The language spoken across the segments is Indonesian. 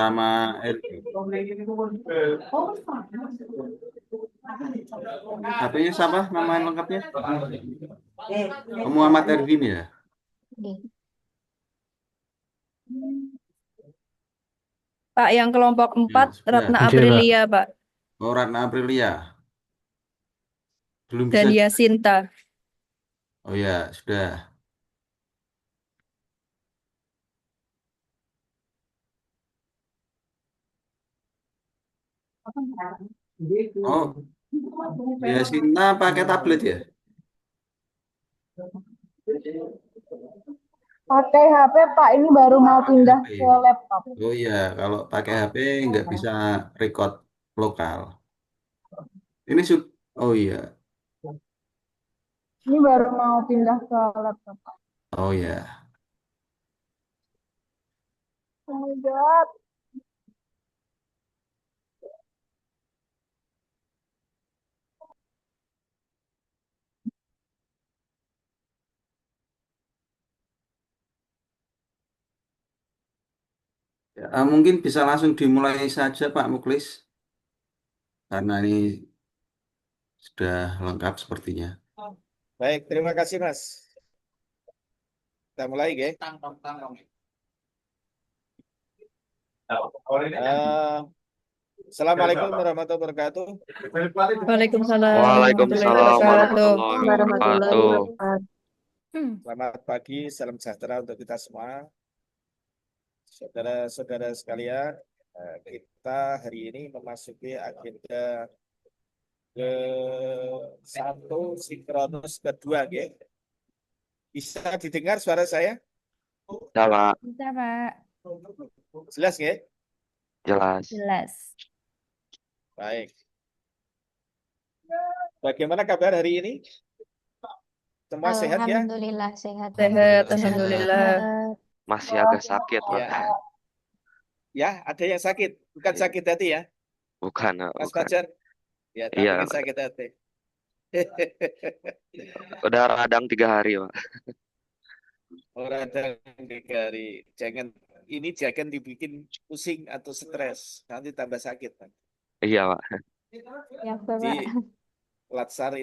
sama RG. HP-nya siapa nama lengkapnya? Muhammad Erwin ya? Oke. Pak, yang kelompok 4 Ya, sudah. Ratna Oke, Pak. Aprilia, Pak. Oh, Ratna Aprilia. Belum bisa. Dan Yasinta. Oh ya, sudah. Oh, ya Sinta pakai tablet ya? Pakai HP, Pak. Ini baru mau Pakai pindah HP. ke laptop. Oh iya, kalau pakai HP nggak bisa record lokal. Ini oh iya, Ini baru mau pindah ke laptop, Pak. oh iya. Oh my God. Ya, mungkin bisa langsung dimulai saja Pak Muklis, karena ini sudah lengkap sepertinya. Baik, terima kasih Mas. Kita mulai, ya. Assalamualaikum warahmatullahi wabarakatuh. Waalaikumsalam warahmatullahi Waalaikumsalam wabarakatuh. warahmatullahi Warahmatullahi wabarakatuh. wabarakatuh. Selamat pagi, salam sejahtera untuk kita semua. Saudara-saudara sekalian, kita hari ini memasuki agenda ke satu sinkronus kedua, ya. Bisa didengar suara saya? Ya, Pak. Bisa, Pak. Jelas, ya? Jelas. Jelas. Baik. Bagaimana kabar hari ini? Semua sehat, ya? Alhamdulillah sehat. Sehat, Sehat. alhamdulillah. Masih agak sakit, Pak. Ya. Ya, ada yang sakit. Bukan sakit hati, ya, Bukan, Mas bukan. Fajar? Ya, tapi Iya, kan sakit hati. udah radang 3 hari, Pak. Orang ada jangan dibikin pusing atau stres, nanti tambah sakit, Pak. Iya, Pak. Ya, Jadi Bapak.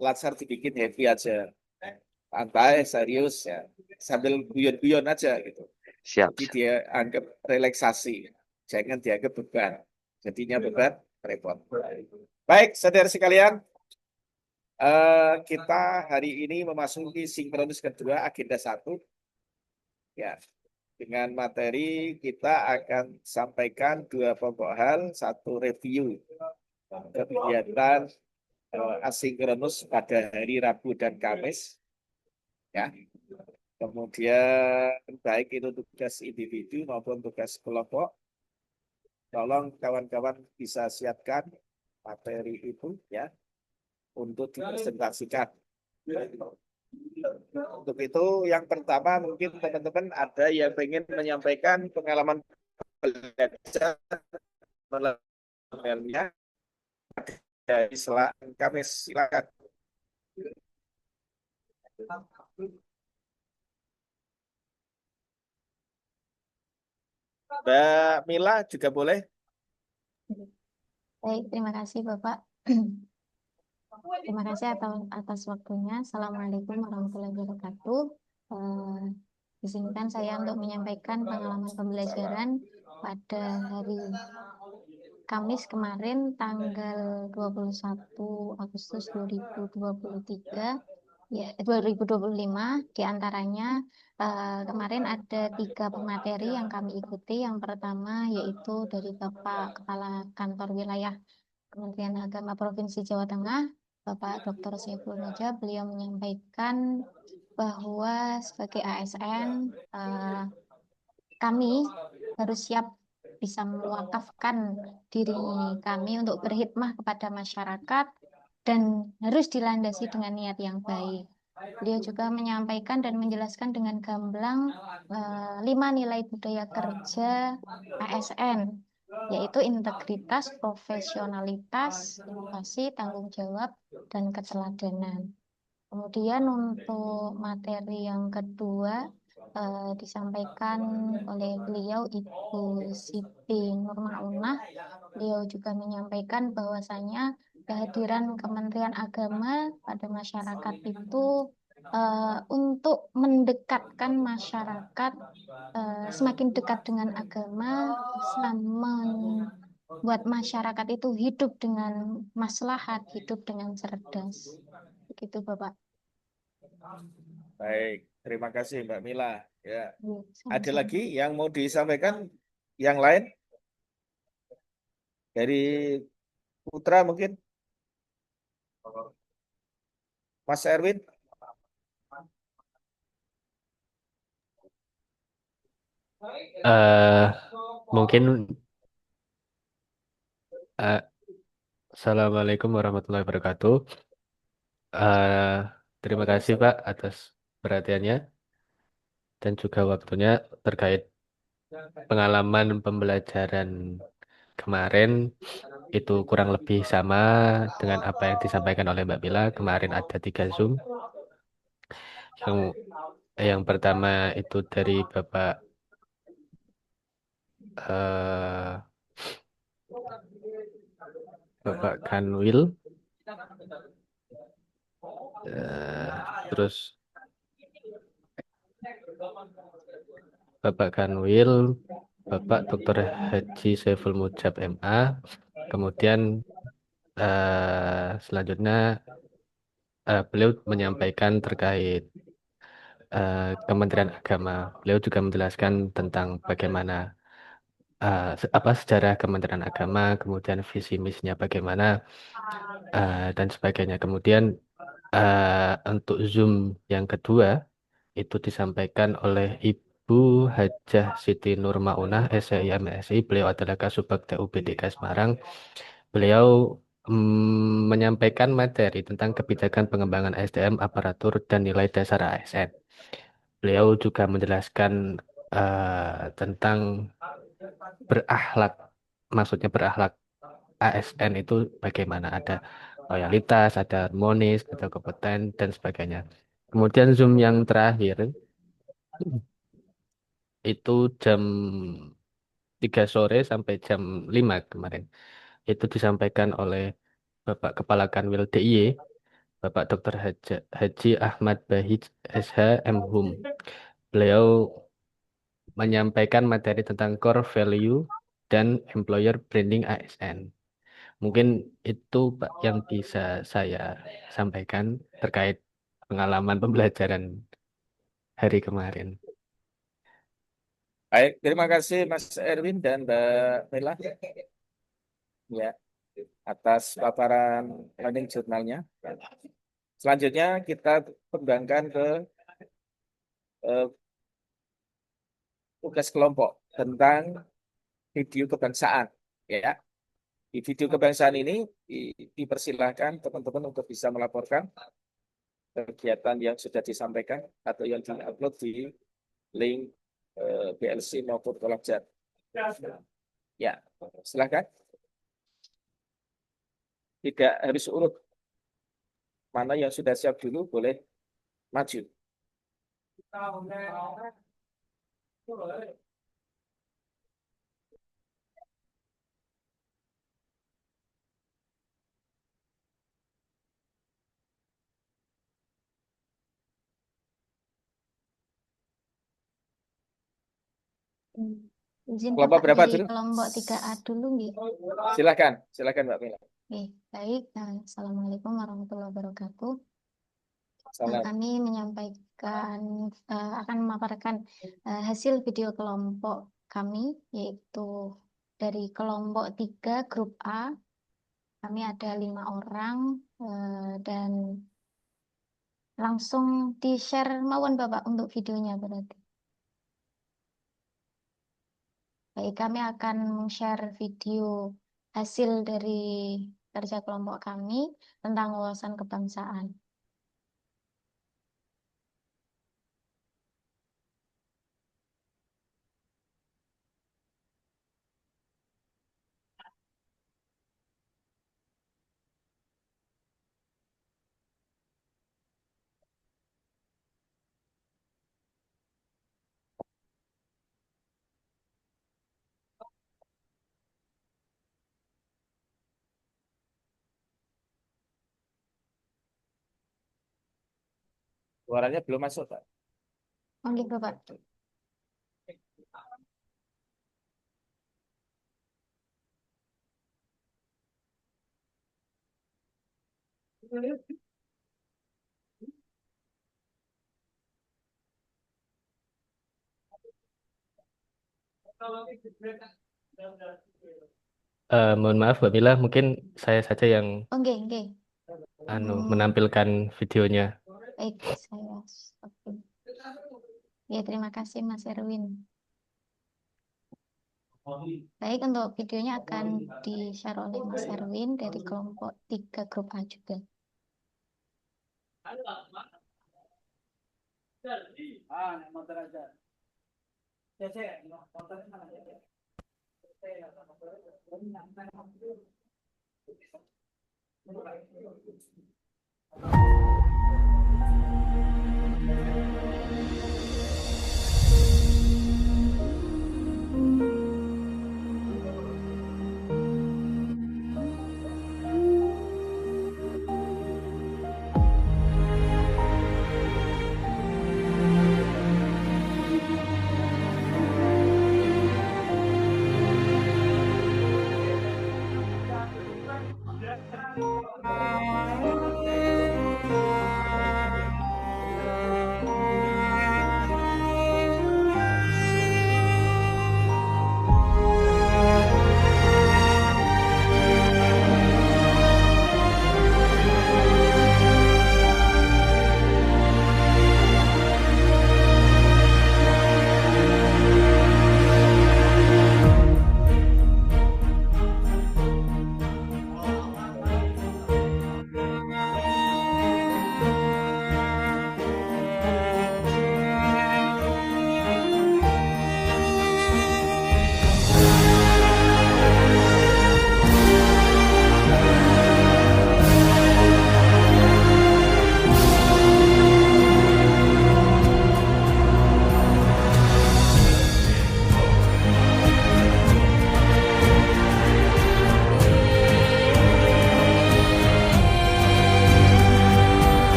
latsar dibikin happy aja, santai, serius, ya, sambil guyon-guyon aja gitu. Siap, Jadi siap. dia anggap relaksasi, jangan dianggap beban. Jadinya beban, repot. Baik, saudara sekalian, kita hari ini memasuki sinkronus kedua agenda 1. Ya, dengan materi kita akan sampaikan 2 pokok hal, 1 review kegiatan asinkronus pada hari Rabu dan Kamis. Ya, kemudian baik itu tugas individu maupun tugas kelompok, tolong kawan-kawan bisa siapkan materi itu, ya, untuk dipresentasikan. Untuk itu yang pertama mungkin teman-teman ada yang ingin menyampaikan pengalaman belajar melalui dari Kamis, silakan. Mbak Mila juga boleh. Baik, terima kasih Bapak. Terima kasih atas waktunya. Assalamualaikum warahmatullahi wabarakatuh. Eh, Izinkan saya untuk menyampaikan pengalaman pembelajaran pada hari Kamis kemarin tanggal 21 Agustus 2023, ya 2025. Diantaranya kemarin ada 3 pemateri yang kami ikuti. Yang pertama yaitu dari Bapak Kepala Kantor Wilayah Kementerian Agama Provinsi Jawa Tengah, Bapak Dr. Saiful Maja. Beliau menyampaikan bahwa sebagai ASN kami harus siap bisa mewakafkan diri kami untuk berkhidmah kepada masyarakat dan harus dilandasi dengan niat yang baik. Beliau juga menyampaikan dan menjelaskan dengan gamblang 5 nilai budaya kerja ASN, yaitu integritas, profesionalitas, inovasi, tanggung jawab, dan keteladanan. Kemudian untuk materi yang kedua disampaikan oleh beliau Ibu Siti Nurmaunah. Beliau juga menyampaikan bahwasanya kehadiran Kementerian Agama pada masyarakat itu untuk mendekatkan masyarakat semakin dekat dengan agama, bisa membuat masyarakat itu hidup dengan maslahat, hidup dengan cerdas. Begitu, Bapak. Baik, terima kasih Mbak Mila. Ya, Ya, ada sama-sama. lagi yang mau disampaikan yang lain dari Putra mungkin Mas Erwin? eh Mungkin eh, Assalamualaikum warahmatullahi wabarakatuh. Eh Terima kasih Pak atas perhatiannya dan juga waktunya terkait pengalaman pembelajaran kemarin. Itu kurang lebih sama dengan apa yang disampaikan oleh Mbak Bila. Kemarin ada 3 Zoom. Yang yang pertama itu dari eh, Bapak Kanwil. Eh, Terus Bapak Kanwil, Bapak Dr. Haji Saiful Mujab MA. Kemudian selanjutnya beliau menyampaikan terkait Kementerian Agama. Beliau juga menjelaskan tentang bagaimana apa sejarah Kementerian Agama, kemudian visi misinya bagaimana dan sebagainya. Kemudian untuk Zoom yang kedua itu disampaikan oleh Ibu Hajah Siti Nurmaunah, SCI MSI. Beliau adalah Kasubag TUB DKI Semarang. Beliau menyampaikan materi tentang kebijakan pengembangan SDM, aparatur, dan nilai dasar ASN. Beliau juga menjelaskan tentang berakhlak, maksudnya berakhlak ASN itu bagaimana, ada loyalitas, ada harmonis, ada kompeten, dan sebagainya. Kemudian Zoom yang terakhir itu jam 3 sore sampai jam 5 kemarin. Itu disampaikan oleh Bapak Kepala Kanwil DIY, Bapak Dr. Haji Ahmad Bahij SH MHum. Beliau menyampaikan materi tentang core value dan employer branding ASN. Mungkin itu Pak yang bisa saya sampaikan terkait pengalaman pembelajaran hari kemarin. Baik, terima kasih Mas Erwin dan Mbak Mila ya atas paparan learning jurnalnya. Selanjutnya kita kembangkan ke eh, tugas kelompok tentang video kebangsaan ya. Di video kebangsaan ini dipersilahkan teman-teman untuk bisa melaporkan kegiatan yang sudah disampaikan atau yang diupload di link BLC maupun Kolakjar. Ya, silakan. Tidak harus urut. Mana yang sudah siap dulu boleh maju. Izin Kelompok Bapak berapa dari dulu? kelompok 3A dulu, nggih. Silakan, silakan Mbak Mila. Oke, baik. Assalamualaikum warahmatullahi wabarakatuh. Salam. Kami menyampaikan akan memaparkan hasil video kelompok kami, yaitu dari kelompok 3 grup A. Kami ada 5 orang dan langsung di-share mawon Bapak untuk videonya berarti. Baik, kami akan share video hasil dari kerja kelompok kami tentang wawasan kebangsaan. Suaranya belum masuk, Pak. Oke, Bapak. Mohon maaf Mbak Mila, mungkin saya saja yang Oke, oke. menampilkan videonya. Baik, saya stopin. Ya, terima kasih Mas Erwin. Baik, untuk videonya akan di-share oleh Mas Erwin dari kelompok 3 grup A juga.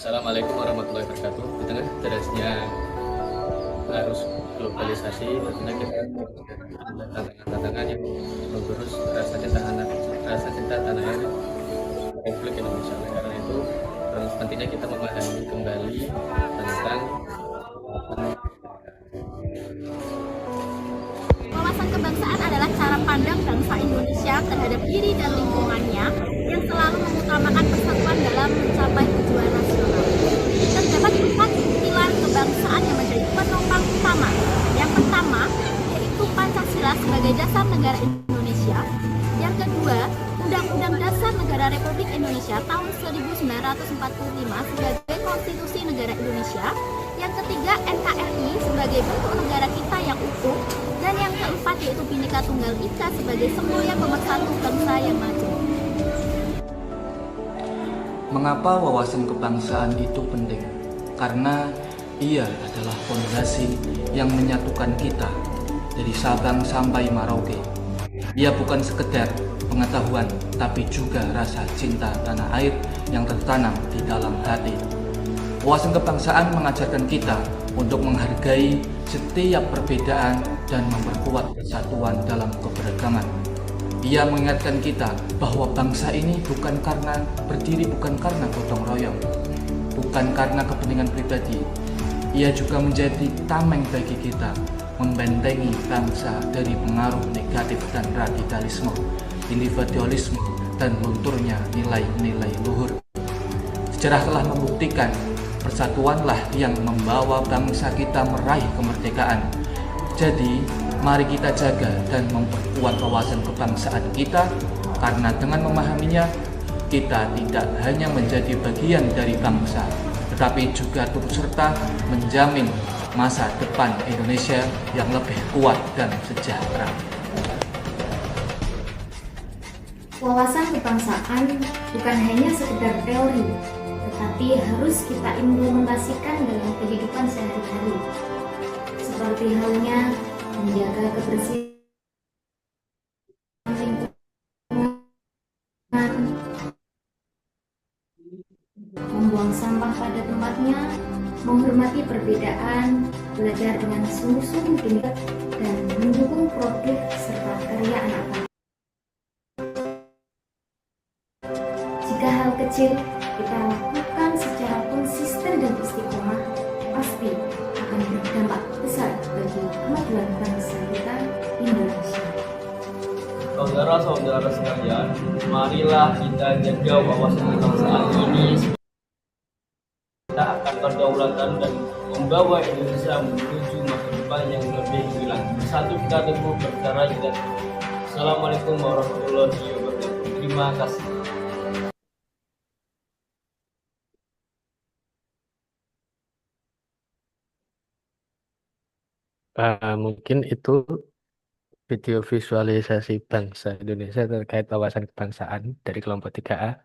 Assalamualaikum warahmatullahi wabarakatuh. Di tengah derasnya arus globalisasi, tentunya kita tantangan-tantangan yang menggerus rasa cinta tanah air Republik Indonesia. Oleh karena itu, pentingnya kita memahami kembali tentang wawasan kebangsaan adalah cara pandang bangsa Indonesia terhadap diri dan lingkungannya yang selalu mengutamakan persatuan dalam mencapai tujuan nasional. Terdapat 4 pilar kebangsaan yang menjadi penopang utama. Yang pertama, yaitu Pancasila sebagai dasar negara Indonesia. Yang kedua, Undang-Undang Dasar Negara Republik Indonesia tahun 1945 sebagai konstitusi negara Indonesia. Yang ketiga, NKRI sebagai bentuk negara kita yang utuh. Dan yang keempat yaitu Bhinneka Tunggal Ika sebagai semboyan pemersatu bangsa yang maju. Mengapa wawasan kebangsaan itu penting? Karena ia adalah fondasi yang menyatukan kita dari Sabang sampai Merauke. Ia bukan sekedar pengetahuan, tapi juga rasa cinta tanah air yang tertanam di dalam hati. Wawasan kebangsaan mengajarkan kita untuk menghargai setiap perbedaan dan memperkuat persatuan dalam keberagaman. Ia mengingatkan kita bahwa bangsa ini berdiri bukan karena gotong royong, bukan karena kepentingan pribadi. Ia juga menjadi tameng bagi kita, membentengi bangsa dari pengaruh negatif dan radikalisme, individualisme, dan lunturnya nilai-nilai luhur. Sejarah telah membuktikan Persatuanlah yang membawa bangsa kita meraih kemerdekaan. Jadi, mari kita jaga dan memperkuat wawasan kebangsaan kita, karena dengan memahaminya, kita tidak hanya menjadi bagian dari bangsa, tetapi juga turut serta menjamin masa depan Indonesia yang lebih kuat dan sejahtera. Wawasan kebangsaan bukan hanya sekedar teori, tetapi harus kita implementasikan dalam kehidupan sehari-hari. Seperti halnya menjaga kebersihan lingkungan, membuang sampah pada tempatnya, menghormati perbedaan, belajar dengan sungguh-sungguh pintar, dan mendukung produk serta karya anak bangsa. Jika hal kecil kita lakukan secara konsisten dan istiqomah, pasti akan berdampak besar bagi kemajuan bangsa kita, Indonesia. Saudara-saudara sekalian, marilah kita jaga wawasan kebangsaan ini. Kita akan kedaulatan dan membawa Indonesia menuju masa depan yang lebih gemilang. Bersatu kita teguh, berbicara kita. Assalamualaikum warahmatullahi wabarakatuh. Terima kasih. Mungkin itu video visualisasi bangsa Indonesia terkait wawasan kebangsaan dari kelompok 3A.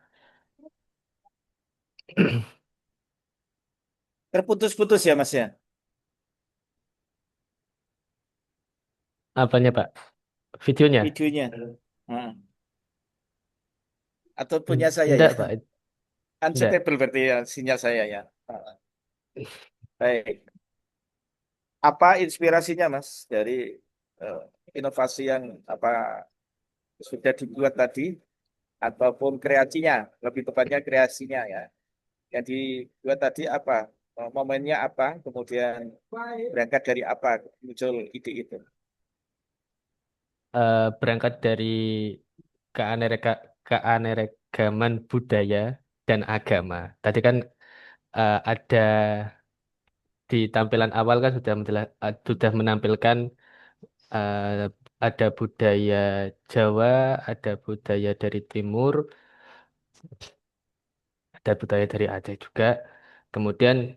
Terputus-putus ya Mas ya? Apanya Pak? Videonya? Videonya. Atau punya saya Enggak ya? Pak. Unstable berarti ya sinyal saya ya. Baik. Apa inspirasinya Mas dari inovasi yang apa sudah dibuat tadi, ataupun kreasinya, lebih tepatnya kreasinya ya, yang dibuat tadi apa, momennya apa, kemudian berangkat dari apa muncul ide itu? Berangkat dari keanekaragaman budaya dan agama. Tadi kan ada di tampilan awal kan sudah menampilkan ada budaya Jawa, ada budaya dari Timur, ada budaya dari Aceh juga. Kemudian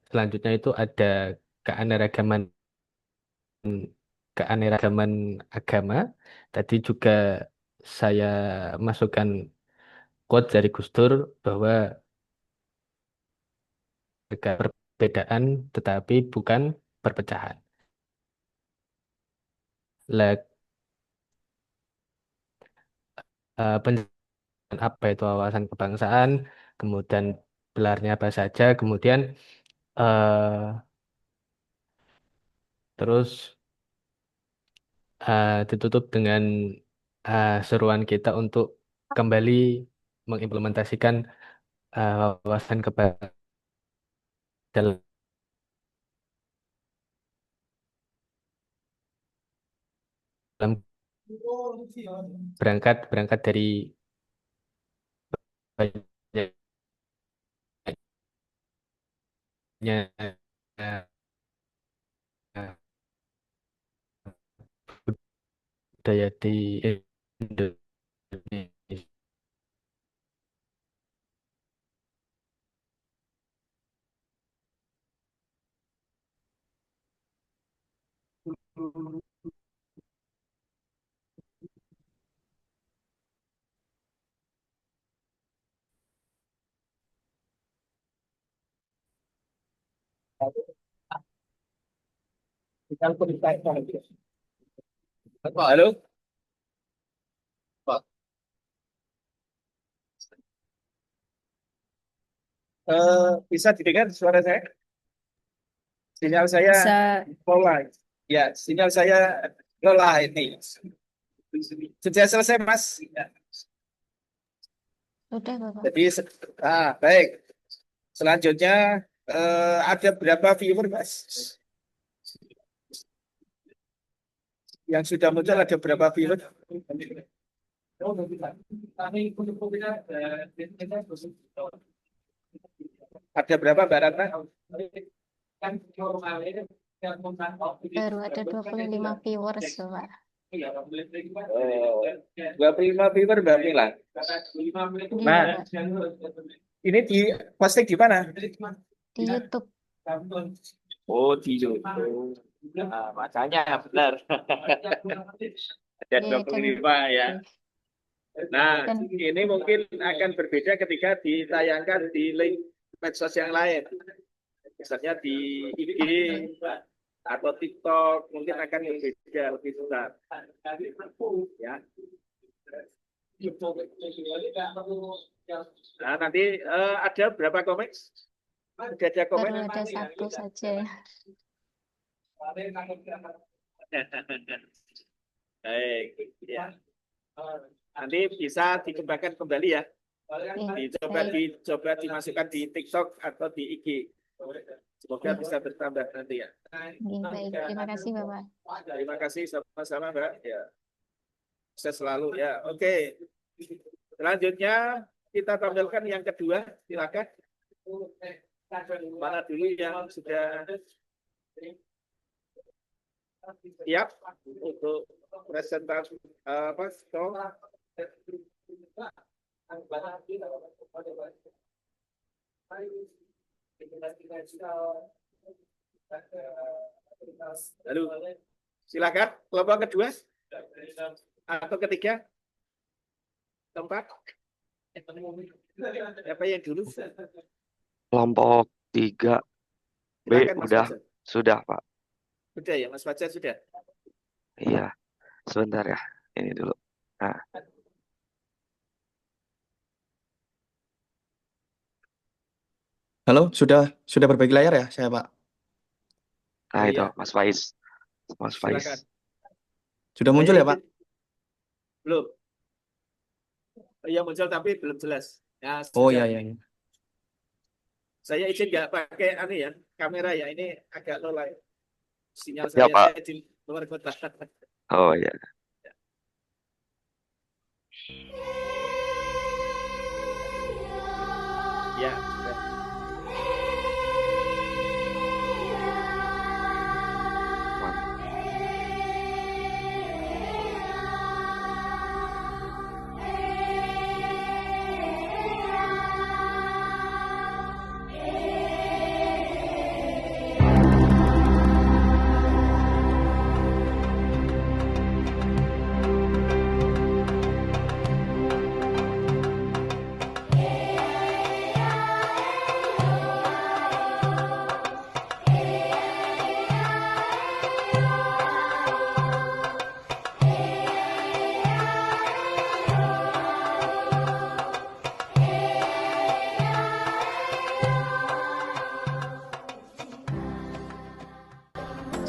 selanjutnya itu ada keanekaragaman keanekaragaman agama. Tadi juga saya masukkan quote dari Gus Dur bahwa perbedaan tetapi bukan perpecahan. Penjelasan apa itu wawasan kebangsaan, kemudian gelarnya apa saja, kemudian terus ditutup dengan seruan kita untuk kembali mengimplementasikan wawasan kebangsaan dalam berangkat dari banyaknya budaya di Indonesia. Halo, Pak. Bisa didengar suara saya? Sinyal saya Bisa. lola. Ya, sinyal saya lola ini. Sudah selesai, Mas. Sudah, Bapak. Jadi, baik. Selanjutnya ada berapa viewer, Mas? Yang sudah muncul ada berapa viewer? Ada berapa Mbak Ratna? Baru ada 25 viewers, Pak. 25 viewer Mbak Mila. Nah, ini di posting di mana? Di YouTube. Oh, di YouTube. Nah, makanya benar. Ada 25 ya. Nah, ini mungkin akan berbeda ketika ditayangkan di link medsos yang lain. Misalnya di IG atau TikTok, mungkin akan berbeda, lebih besar. Ya. Nah, nanti ada berapa komen? Sudah ada komen? Baru ada satu saja. Baik, ya. Nanti bisa dikembangkan kembali ya. Dicoba dimasukkan di TikTok atau di IG. Semoga bisa bertambah nanti ya. Baik, terima kasih Bapak. Terima kasih sama-sama Mbak. Ya. Sukses selalu ya. Oke. Selanjutnya kita tampilkan yang kedua. Silakan. Mana dulu yang sudah siap untuk presentasi apa? Lalu silakan kelompok kedua atau ketiga, keempat, apa yang dulu? Kelompok 3 B udah sudah Pak. Sudah ya Mas Fajar sudah. Iya, sebentar ya. Ini dulu. Nah. Halo, sudah berbagi layar ya saya Pak? Nah itu Mas Faiz. Mas Faiz. Silakan. Sudah muncul ya Pak? Belum. Ya muncul tapi belum jelas. Ya, Oh sudah. iya. Saya izin nggak pakai ya kamera ya, ini agak low light. Sinyal Ya, saya Pak. di luar kota. Oh iya. Ya, sudah.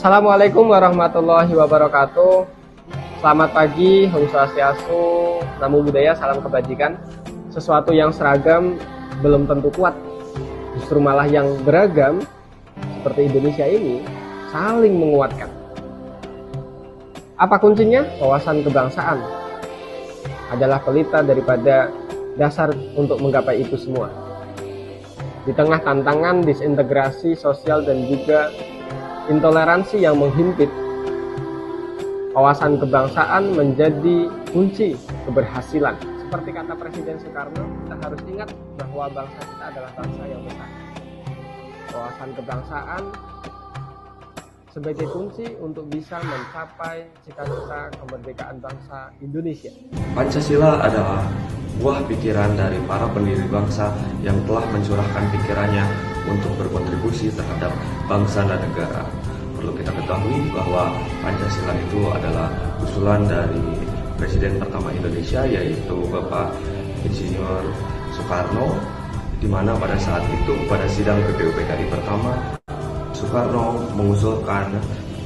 Assalamualaikum warahmatullahi wabarakatuh. Selamat pagi, Om Swastiastu, Namo Buddhaya, salam kebajikan. Sesuatu yang seragam belum tentu kuat. Justru malah yang beragam seperti Indonesia ini saling menguatkan. Apa kuncinya? Wawasan kebangsaan adalah pelita daripada dasar untuk menggapai itu semua. Di tengah tantangan disintegrasi sosial dan juga intoleransi yang menghimpit, wawasan kebangsaan menjadi kunci keberhasilan. Seperti kata Presiden Soekarno, kita harus ingat bahwa bangsa kita adalah bangsa yang besar. Wawasan kebangsaan sebagai kunci untuk bisa mencapai cita-cita kemerdekaan bangsa Indonesia. Pancasila adalah buah pikiran dari para pendiri bangsa yang telah mencurahkan pikirannya untuk berkontribusi terhadap bangsa dan negara. Perlu kita ketahui bahwa Pancasila itu adalah usulan dari Presiden pertama Indonesia, yaitu Bapak Insinyur Soekarno, di mana pada saat itu pada sidang PPUPKI pertama, Soekarno mengusulkan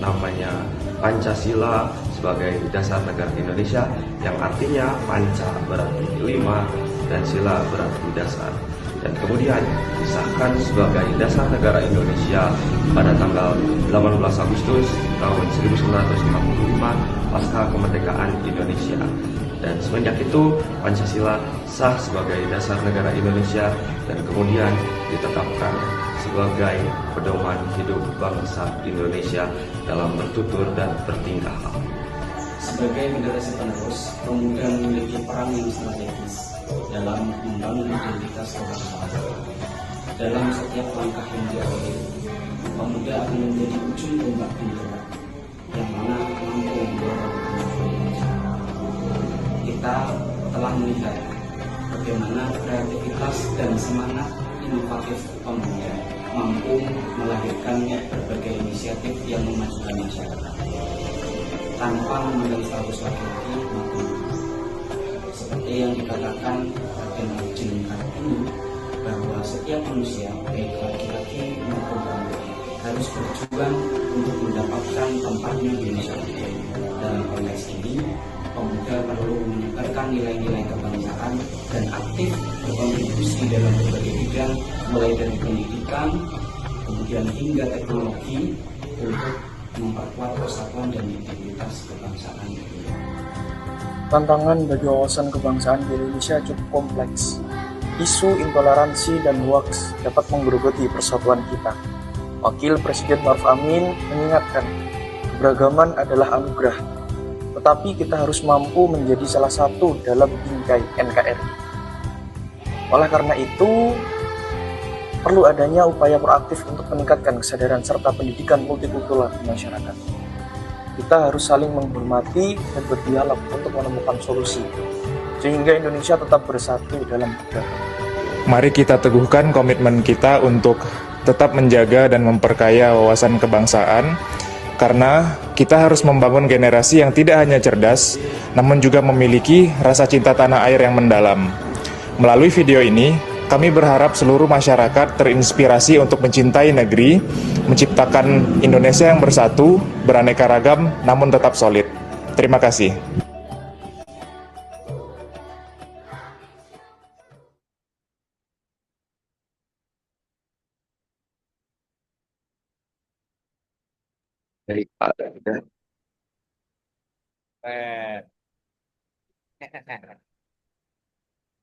namanya Pancasila sebagai dasar negara Indonesia, yang artinya panca berarti 5 dan sila berarti dasar. Dan kemudian disahkan sebagai dasar negara Indonesia pada tanggal 18 Agustus tahun 1945 pasca kemerdekaan Indonesia. Dan semenjak itu, Pancasila sah sebagai dasar negara Indonesia dan kemudian ditetapkan sebagai pedoman hidup bangsa Indonesia dalam bertutur dan bertingkah laku. Sebagai generasi penerus, pemuda memiliki peran yang strategis dalam membangun identitas kebangsaan. Dalam setiap langkah yang diambil, pemuda akan menjadi ujung tombak penggerak yang mana mampu mendorong kemajuan masyarakat. Kita telah melihat bagaimana kreativitas dan semangat inovatif pemuda mampu melahirkan berbagai inisiatif yang memajukan masyarakat tanpa memandang status laki-laki maupun seperti yang dikatakan Raden Arjun Kartini bahwa setiap manusia baik laki-laki maupun perempuan harus berjuang untuk mendapatkan tempatnya di masyarakat. Dalam konteks ini, pemuda perlu menyebarkan nilai-nilai kebangsaan dan aktif berkontribusi dalam berbagai bidang, mulai dari pendidikan, kemudian hingga teknologi untuk memperkuat persatuan dan identitas kebangsaan. Tantangan bagi wawasan kebangsaan di Indonesia cukup kompleks. Isu intoleransi dan hoaks dapat menggerogoti persatuan kita. Wakil Presiden Maruf Amin mengingatkan, keberagaman adalah anugerah, tetapi kita harus mampu menjadi salah satu dalam bingkai NKRI. Oleh karena itu, perlu adanya upaya proaktif untuk meningkatkan kesadaran serta pendidikan multikultural di masyarakat. Kita harus saling menghormati dan berdialog untuk menemukan solusi, sehingga Indonesia tetap bersatu dalam beragam. Mari kita teguhkan komitmen kita untuk tetap menjaga dan memperkaya wawasan kebangsaan, karena kita harus membangun generasi yang tidak hanya cerdas, namun juga memiliki rasa cinta tanah air yang mendalam. Melalui video ini, kami berharap seluruh masyarakat terinspirasi untuk mencintai negeri, menciptakan Indonesia yang bersatu, beraneka ragam, namun tetap solid. Terima kasih. Baik, Pak. Udah.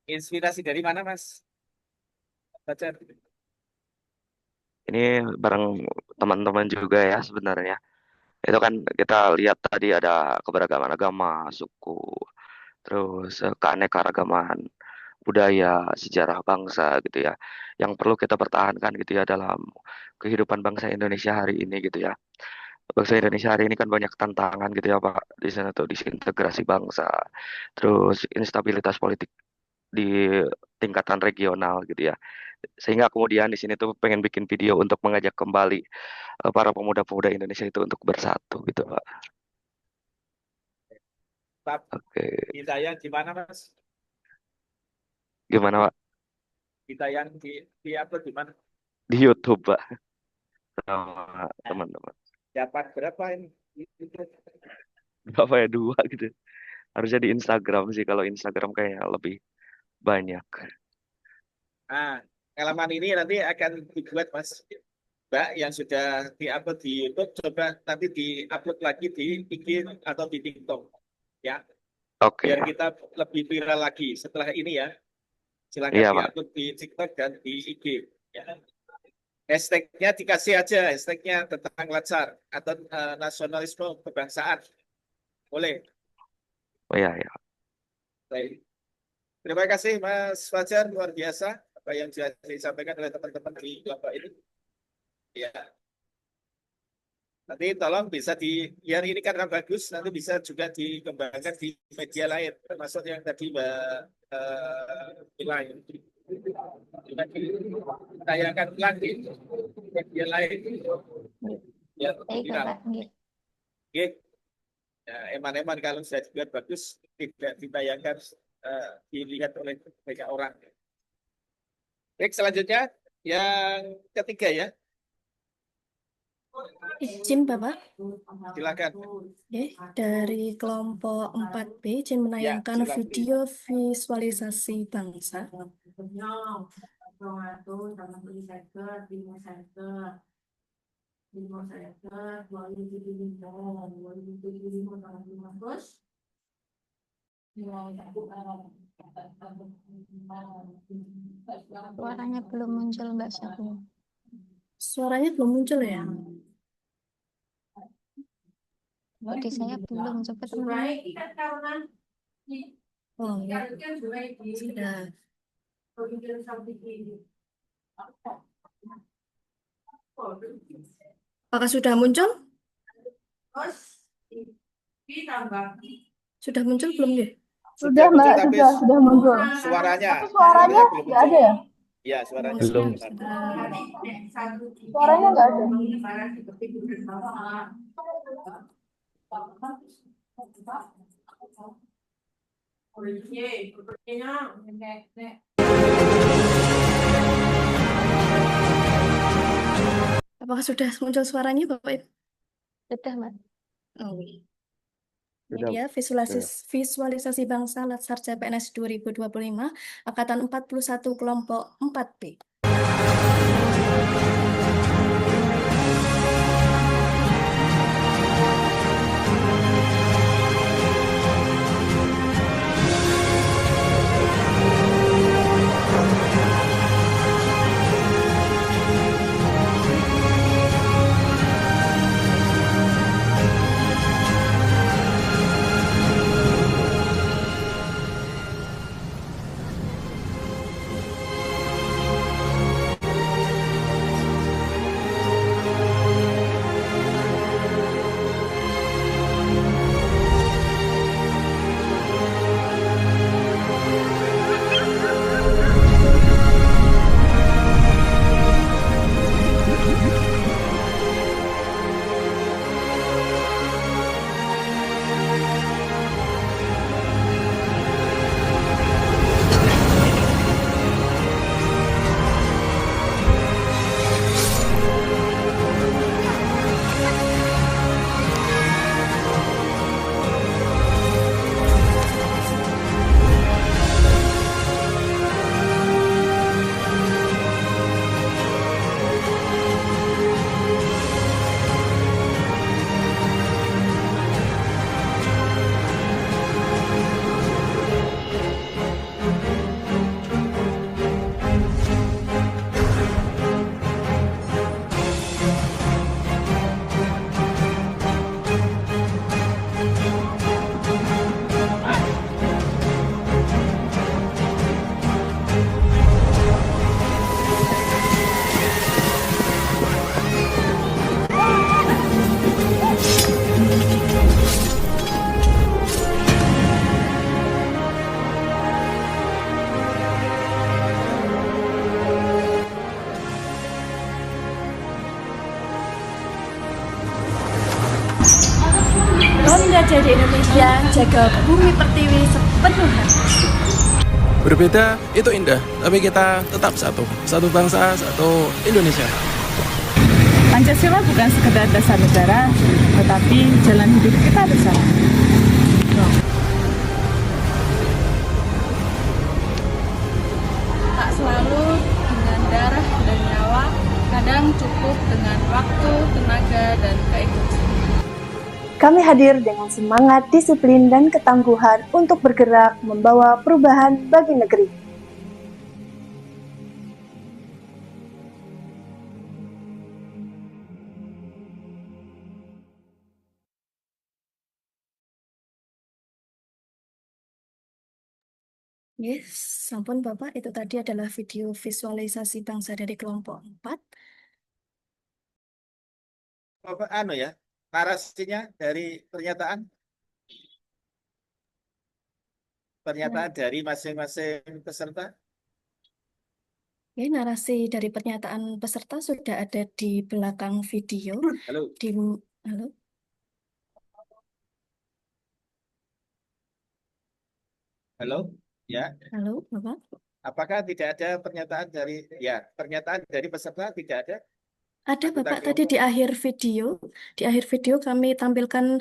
Inspirasi dari mana, Mas? Baca. Ini bareng teman-teman juga ya sebenarnya. Itu kan kita lihat tadi ada keberagaman agama, suku, terus keanekaragaman budaya, sejarah bangsa gitu ya. Yang perlu kita pertahankan gitu ya dalam kehidupan bangsa Indonesia hari ini gitu ya. Bangsa Indonesia hari ini kan banyak tantangan gitu ya Pak. Di sana tuh disintegrasi bangsa, terus instabilitas politik di tingkatan regional gitu ya. Sehingga kemudian di sini tuh pengen bikin video untuk mengajak kembali para pemuda-pemuda Indonesia itu untuk bersatu gitu Pak. Pak, Oke, ditayang di mana, Mas? gimana Pak? Ditayang di upload di mana? Di YouTube Pak, sama teman-teman. Dapat berapa ini? Berapa ya, 2 gitu. Harusnya di Instagram sih, kalau Instagram kayaknya lebih banyak. Nah, halaman ini nanti akan dibuat Mas Mbak yang sudah di-upload di YouTube, coba nanti di-upload lagi di IG atau di TikTok ya. Oke. Biar kita lebih viral lagi setelah ini ya. Silakan Iya, Pak. di-upload di TikTok dan di IG ya. Hashtagnya dikasih aja, hashtagnya tentang Latsar atau nasionalisme kebangsaan. Boleh. Oh iya, ya. Baik. Terima kasih Mas Fajar, luar biasa apa yang sudah disampaikan oleh teman-teman di kelompok ini. Ya. Nanti tolong bisa biar ini karena bagus, nanti bisa juga dikembangkan di media lain, termasuk yang tadi Mbak Mila juga ditayangkan lagi media lain. Ya, viral. Oke. Ya, eman-eman kalau sudah dibuat bagus, tidak ditayangkan dilihat oleh banyak orang. Baik, selanjutnya yang ketiga ya. Izin Bapak. Silakan. Oke, dari kelompok 4B izin menayangkan silakan. video visualisasi bangsa. Suaranya belum muncul Mbak Syahrini. Suaranya belum muncul ya? Kalau di saya belum. Coba teman-teman. Oh, ya. Sudah. Apakah sudah muncul? Sudah muncul belum ya? Sudah Mbak, muncul tapi sudah muncul. suaranya Tapi suaranya belum nggak muncul. ada ya? Iya, suaranya Belum. Suaranya nggak ada. Apakah sudah muncul suaranya Bapak Ibu? Sudah, Mbak. Oh. Ini Sudah. dia visualisasi bangsa Latsarja PNS 2025 Angkatan 41 kelompok 4B. Honda jadi Indonesia, jaga bumi pertiwi sepenuh hati. Berbeda itu indah, tapi kita tetap satu. Satu bangsa, satu Indonesia. Pancasila bukan sekedar dasar negara, tetapi jalan hidup kita bersama. Tak selalu dengan darah dan nyawa, kadang cukup dengan waktu, tenaga, dan keikutsertaan. Kami hadir dengan semangat, disiplin, dan ketangguhan untuk bergerak membawa perubahan bagi negeri. Yes, sampun Bapak, itu tadi adalah video visualisasi bangsa dari kelompok 4. Narasinya dari pernyataan dari masing-masing peserta. Ya, narasi dari pernyataan peserta sudah ada di belakang video. Halo. Halo. Halo, ya. Halo, Bapak. Apakah tidak ada pernyataan dari peserta tidak ada? Ada Anggota Bapak tadi kelompok. di akhir video kami tampilkan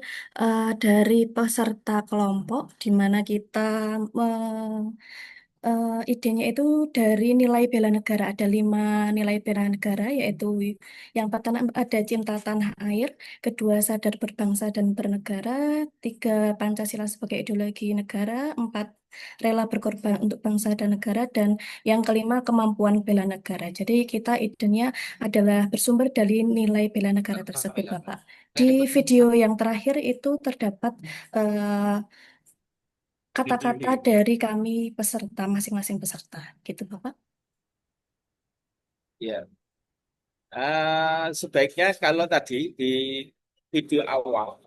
dari peserta kelompok di mana kita Idenya itu dari nilai bela negara. Ada 5 nilai bela negara, yaitu yang pertama ada cinta tanah air, kedua sadar berbangsa dan bernegara, 3 Pancasila sebagai ideologi negara, 4 rela berkorban untuk bangsa dan negara, dan yang kelima kemampuan bela negara. Jadi kita idenya adalah bersumber dari nilai bela negara tersebut, Bapak. Di video yang terakhir itu terdapat kata-kata dari kami peserta, masing-masing peserta, gitu Bapak. Ya. Sebaiknya kalau tadi di video awal,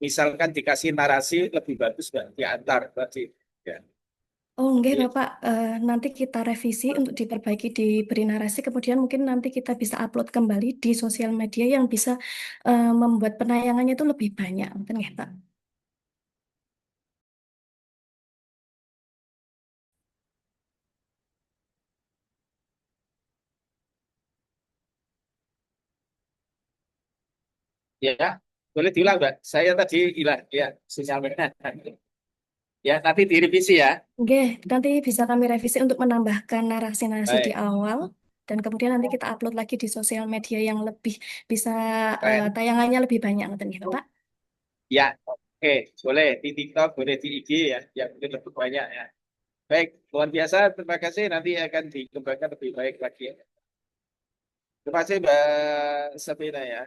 misalkan dikasih narasi lebih bagus nggak diantar tadi. Ya. Oh enggak Bapak, nanti kita revisi untuk diperbaiki, diberi narasi, kemudian mungkin nanti kita bisa upload kembali di sosial media yang bisa membuat penayangannya itu lebih banyak, betul nggak Pak? Ya, boleh diulang, Mbak. Saya tadi hilang, ya, sinyalnya. Ya, nanti direvisi ya. Oke, nanti bisa kami revisi untuk menambahkan narasi-narasi di Baik. awal, dan kemudian nanti kita upload lagi di sosial media yang lebih bisa Keren. tayangannya lebih banyak, betul nggak Bapak? Ya, oke, boleh di TikTok, boleh di IG ya, yang mungkin lebih banyak ya. Baik, luar biasa. Terima kasih. Nanti akan dikembangkan lebih baik lagi ya. Terima kasih Mbak Sabina ya.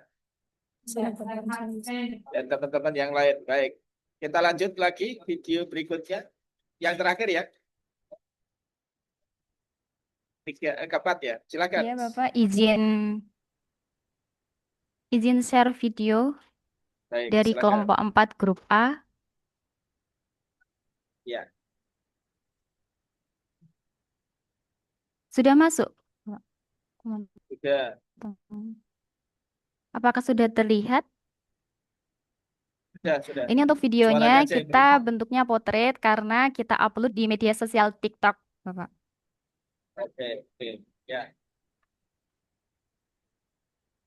Dan teman-teman yang lain. Baik, kita lanjut lagi video berikutnya. Yang terakhir ya. 4 ya, silakan. Iya Bapak, izin share video Baik, dari silakan. kelompok 4 grup A. Ya. Sudah masuk? Sudah. Apakah sudah terlihat? Sudah. Ini untuk Suaranya videonya aja yang kita bentuknya potret karena kita upload di media sosial TikTok, Bapak. Oke, ya.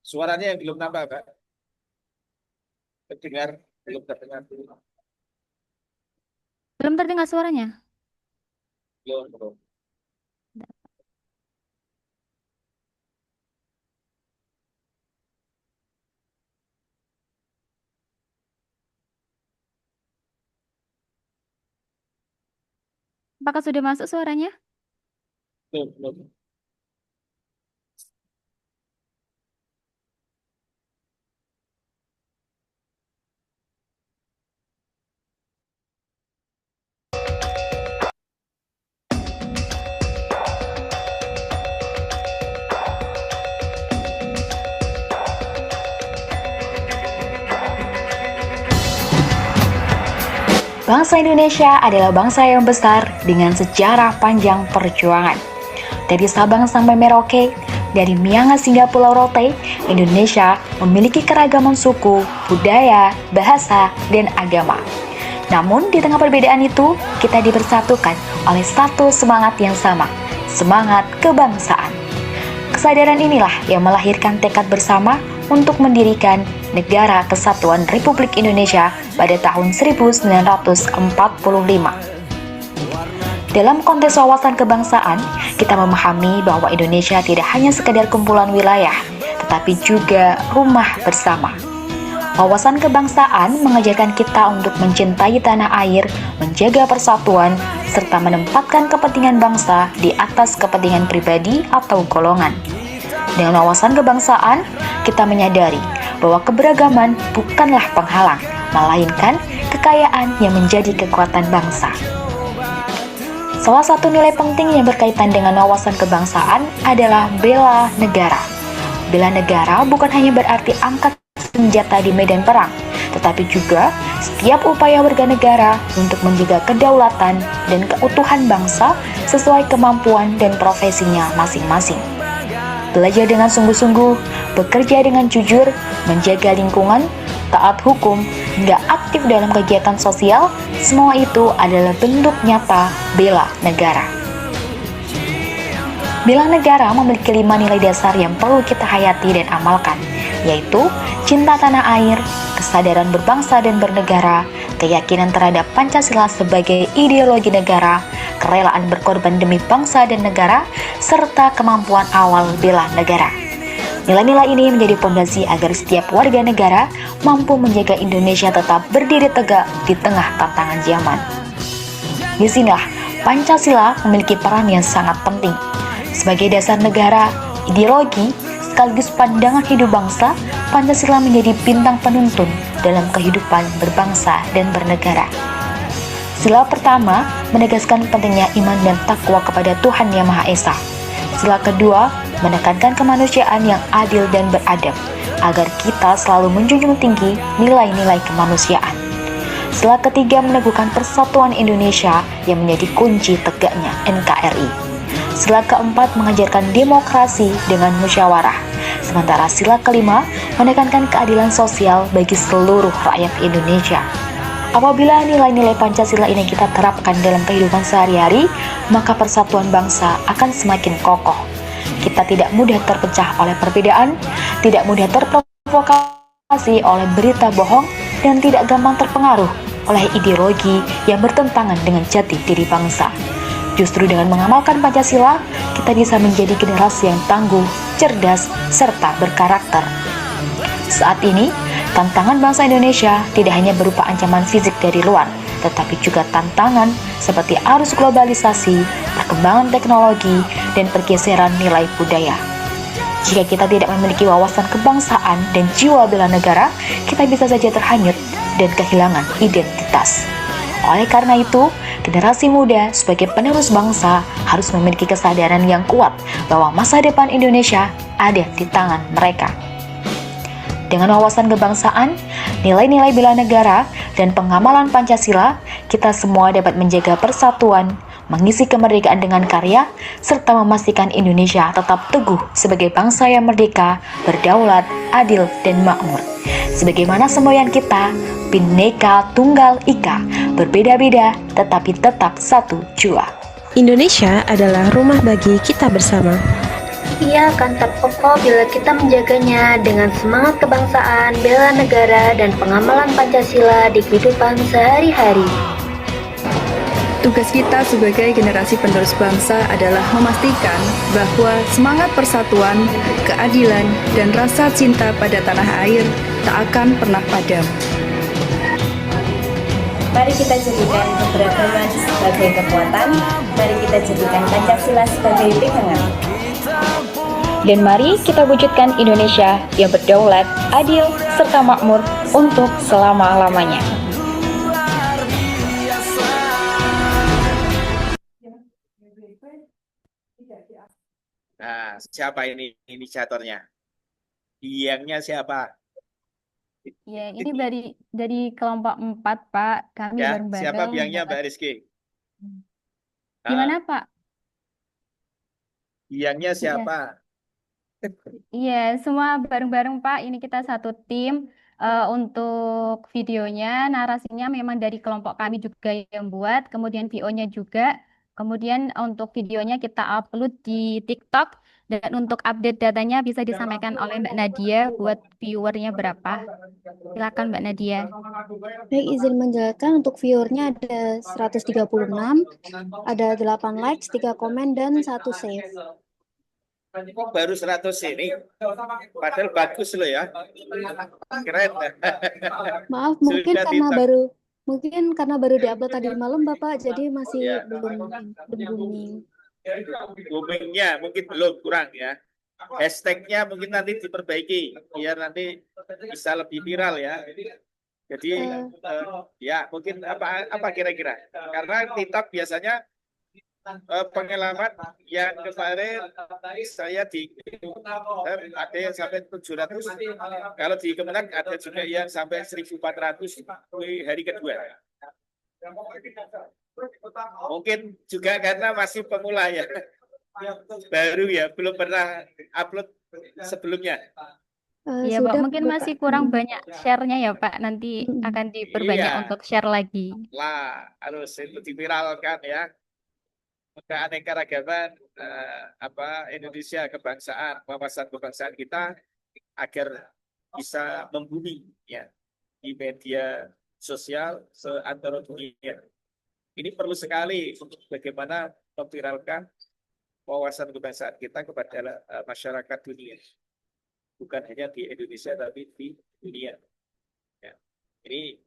Suaranya yang belum nambah, Pak. Terdengar, belum terdengar. Belum terdengar suaranya? Belum. Apakah sudah masuk suaranya? Belum. Bangsa Indonesia adalah bangsa yang besar dengan sejarah panjang perjuangan. Dari Sabang sampai Merauke, dari Miangas hingga Pulau Rote, Indonesia memiliki keragaman suku, budaya, bahasa, dan agama. Namun, di tengah perbedaan itu, kita dipersatukan oleh satu semangat yang sama, semangat kebangsaan. Kesadaran inilah yang melahirkan tekad bersama untuk mendirikan Negara Kesatuan Republik Indonesia pada tahun 1945. Dalam konteks wawasan kebangsaan, kita memahami bahwa Indonesia tidak hanya sekedar kumpulan wilayah, tetapi juga rumah bersama. Wawasan kebangsaan mengajarkan kita untuk mencintai tanah air, menjaga persatuan, serta menempatkan kepentingan bangsa di atas kepentingan pribadi atau golongan. Dengan wawasan kebangsaan, kita menyadari bahwa keberagaman bukanlah penghalang, melainkan kekayaan yang menjadi kekuatan bangsa. Salah satu nilai penting yang berkaitan dengan wawasan kebangsaan adalah bela negara. Bela negara bukan hanya berarti angkat senjata di medan perang, tetapi juga setiap upaya warga negara untuk menjaga kedaulatan dan keutuhan bangsa sesuai kemampuan dan profesinya masing-masing. Belajar dengan sungguh-sungguh, bekerja dengan jujur, menjaga lingkungan, taat hukum, hingga aktif dalam kegiatan sosial, semua itu adalah bentuk nyata bela negara. Bela negara memiliki 5 nilai dasar yang perlu kita hayati dan amalkan, yaitu cinta tanah air, kesadaran berbangsa dan bernegara, keyakinan terhadap Pancasila sebagai ideologi negara, kerelaan berkorban demi bangsa dan negara, serta kemampuan awal bela negara. Nilai-nilai ini menjadi fondasi agar setiap warga negara mampu menjaga Indonesia tetap berdiri tegak di tengah tantangan zaman. Disinilah Pancasila memiliki peran yang sangat penting. Sebagai dasar negara, ideologi, sekaligus pandangan hidup bangsa, Pancasila menjadi bintang penuntun dalam kehidupan berbangsa dan bernegara. Sila pertama menegaskan pentingnya iman dan takwa kepada Tuhan Yang Maha Esa. Sila kedua menekankan kemanusiaan yang adil dan beradab, agar kita selalu menjunjung tinggi nilai-nilai kemanusiaan. Sila ketiga meneguhkan persatuan Indonesia yang menjadi kunci tegaknya NKRI. Sila keempat mengajarkan demokrasi dengan musyawarah. Sementara sila kelima menekankan keadilan sosial bagi seluruh rakyat Indonesia. Apabila nilai-nilai Pancasila ini kita terapkan dalam kehidupan sehari-hari, maka persatuan bangsa akan semakin kokoh. Kita tidak mudah terpecah oleh perbedaan, tidak mudah terprovokasi oleh berita bohong, dan tidak gampang terpengaruh oleh ideologi yang bertentangan dengan jati diri bangsa. Justru dengan mengamalkan Pancasila, kita bisa menjadi generasi yang tangguh, cerdas, serta berkarakter. Saat ini, tantangan bangsa Indonesia tidak hanya berupa ancaman fisik dari luar, tetapi juga tantangan seperti arus globalisasi, perkembangan teknologi, dan pergeseran nilai budaya. Jika kita tidak memiliki wawasan kebangsaan dan jiwa bela negara, kita bisa saja terhanyut dan kehilangan identitas. Oleh karena itu, generasi muda sebagai penerus bangsa harus memiliki kesadaran yang kuat bahwa masa depan Indonesia ada di tangan mereka. Dengan wawasan kebangsaan, nilai-nilai bela negara, dan pengamalan Pancasila, kita semua dapat menjaga persatuan, mengisi kemerdekaan dengan karya, serta memastikan Indonesia tetap teguh sebagai bangsa yang merdeka, berdaulat, adil, dan makmur. Sebagaimana semboyan kita, Bhinneka Tunggal Ika, berbeda-beda tetapi tetap satu jua. Indonesia adalah rumah bagi kita bersama. Ia akan tetap kokoh bila kita menjaganya dengan semangat kebangsaan, bela negara, dan pengamalan Pancasila di kehidupan sehari-hari. Tugas kita sebagai generasi penerus bangsa adalah memastikan bahwa semangat persatuan, keadilan, dan rasa cinta pada tanah air tak akan pernah padam. Mari kita jadikan keberagaman sebagai kekuatan, mari kita jadikan Pancasila sebagai pegangan. Dan mari kita wujudkan Indonesia yang berdaulat, adil, serta makmur untuk selama-lamanya. Nah, siapa ini inisiatornya? Biangnya siapa? Ya, ini dari kelompok 4, Pak. Kami Ya, bareng-bareng. siapa biangnya, Mbak Rizky? Gimana, Pak? Biangnya siapa? Iya, semua bareng-bareng, Pak. Ini kita satu tim. Untuk videonya, narasinya memang dari kelompok kami juga yang buat. Kemudian VO-nya juga. Kemudian untuk videonya kita upload di TikTok. Dan untuk update datanya bisa disampaikan oleh Mbak Nadia buat viewernya berapa. Silakan Mbak Nadia. Baik, izin menjelaskan untuk viewernya ada 136, ada 8 likes, 3 komen, dan 1 save. Kok baru 100 ini? Padahal bagus loh ya. Keren. Maaf, mungkin Sudah karena ditak- baru diupload tadi malam, Bapak, jadi masih belum booming. Boomingnya mungkin belum, kurang ya. Hashtagnya mungkin nanti diperbaiki biar nanti bisa lebih viral ya. Jadi ya mungkin apa kira-kira? Karena TikTok biasanya pengalaman yang kemarin saya ada yang sampai 700, kalau di Kemenang ada juga yang sampai 1.400 di hari kedua. Mungkin juga karena masih pemula ya, baru ya, belum pernah upload sebelumnya. Iya, Pak. Mungkin masih kurang banyak share-nya ya, Pak. Nanti akan diperbanyak Iya. untuk share lagi. Lah, harus itu diviralkan ya. Keanekaragaman Indonesia, kebangsaan, wawasan kebangsaan kita agar bisa membumi ya di media sosial seantero dunia. Ini perlu sekali untuk bagaimana memviralkan wawasan kebangsaan kita kepada masyarakat dunia. Bukan hanya di Indonesia, tapi di dunia. Ya. Ini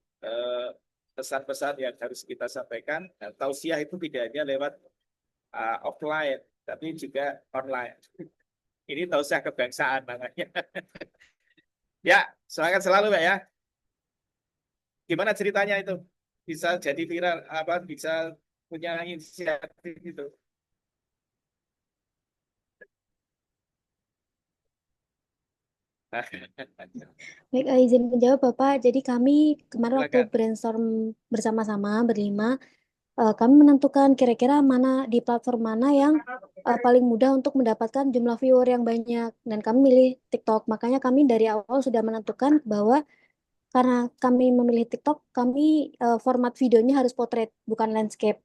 pesan-pesan yang harus kita sampaikan. Nah, tausiah itu tidak hanya lewat offline, tapi juga online. Ini tausiah kebangsaan namanya. Ya, semangat selalu Mbak ya. Gimana ceritanya itu? Bisa jadi viral, bisa punya inisiatif itu? Baik, izin menjawab Bapak. Jadi kami kemarin waktu Silakan. brainstorm bersama-sama berlima, kami menentukan kira-kira mana di platform mana yang paling mudah untuk mendapatkan jumlah viewer yang banyak. Dan kami milih TikTok. Makanya kami dari awal sudah menentukan bahwa karena kami memilih TikTok, kami format videonya harus portrait, bukan landscape.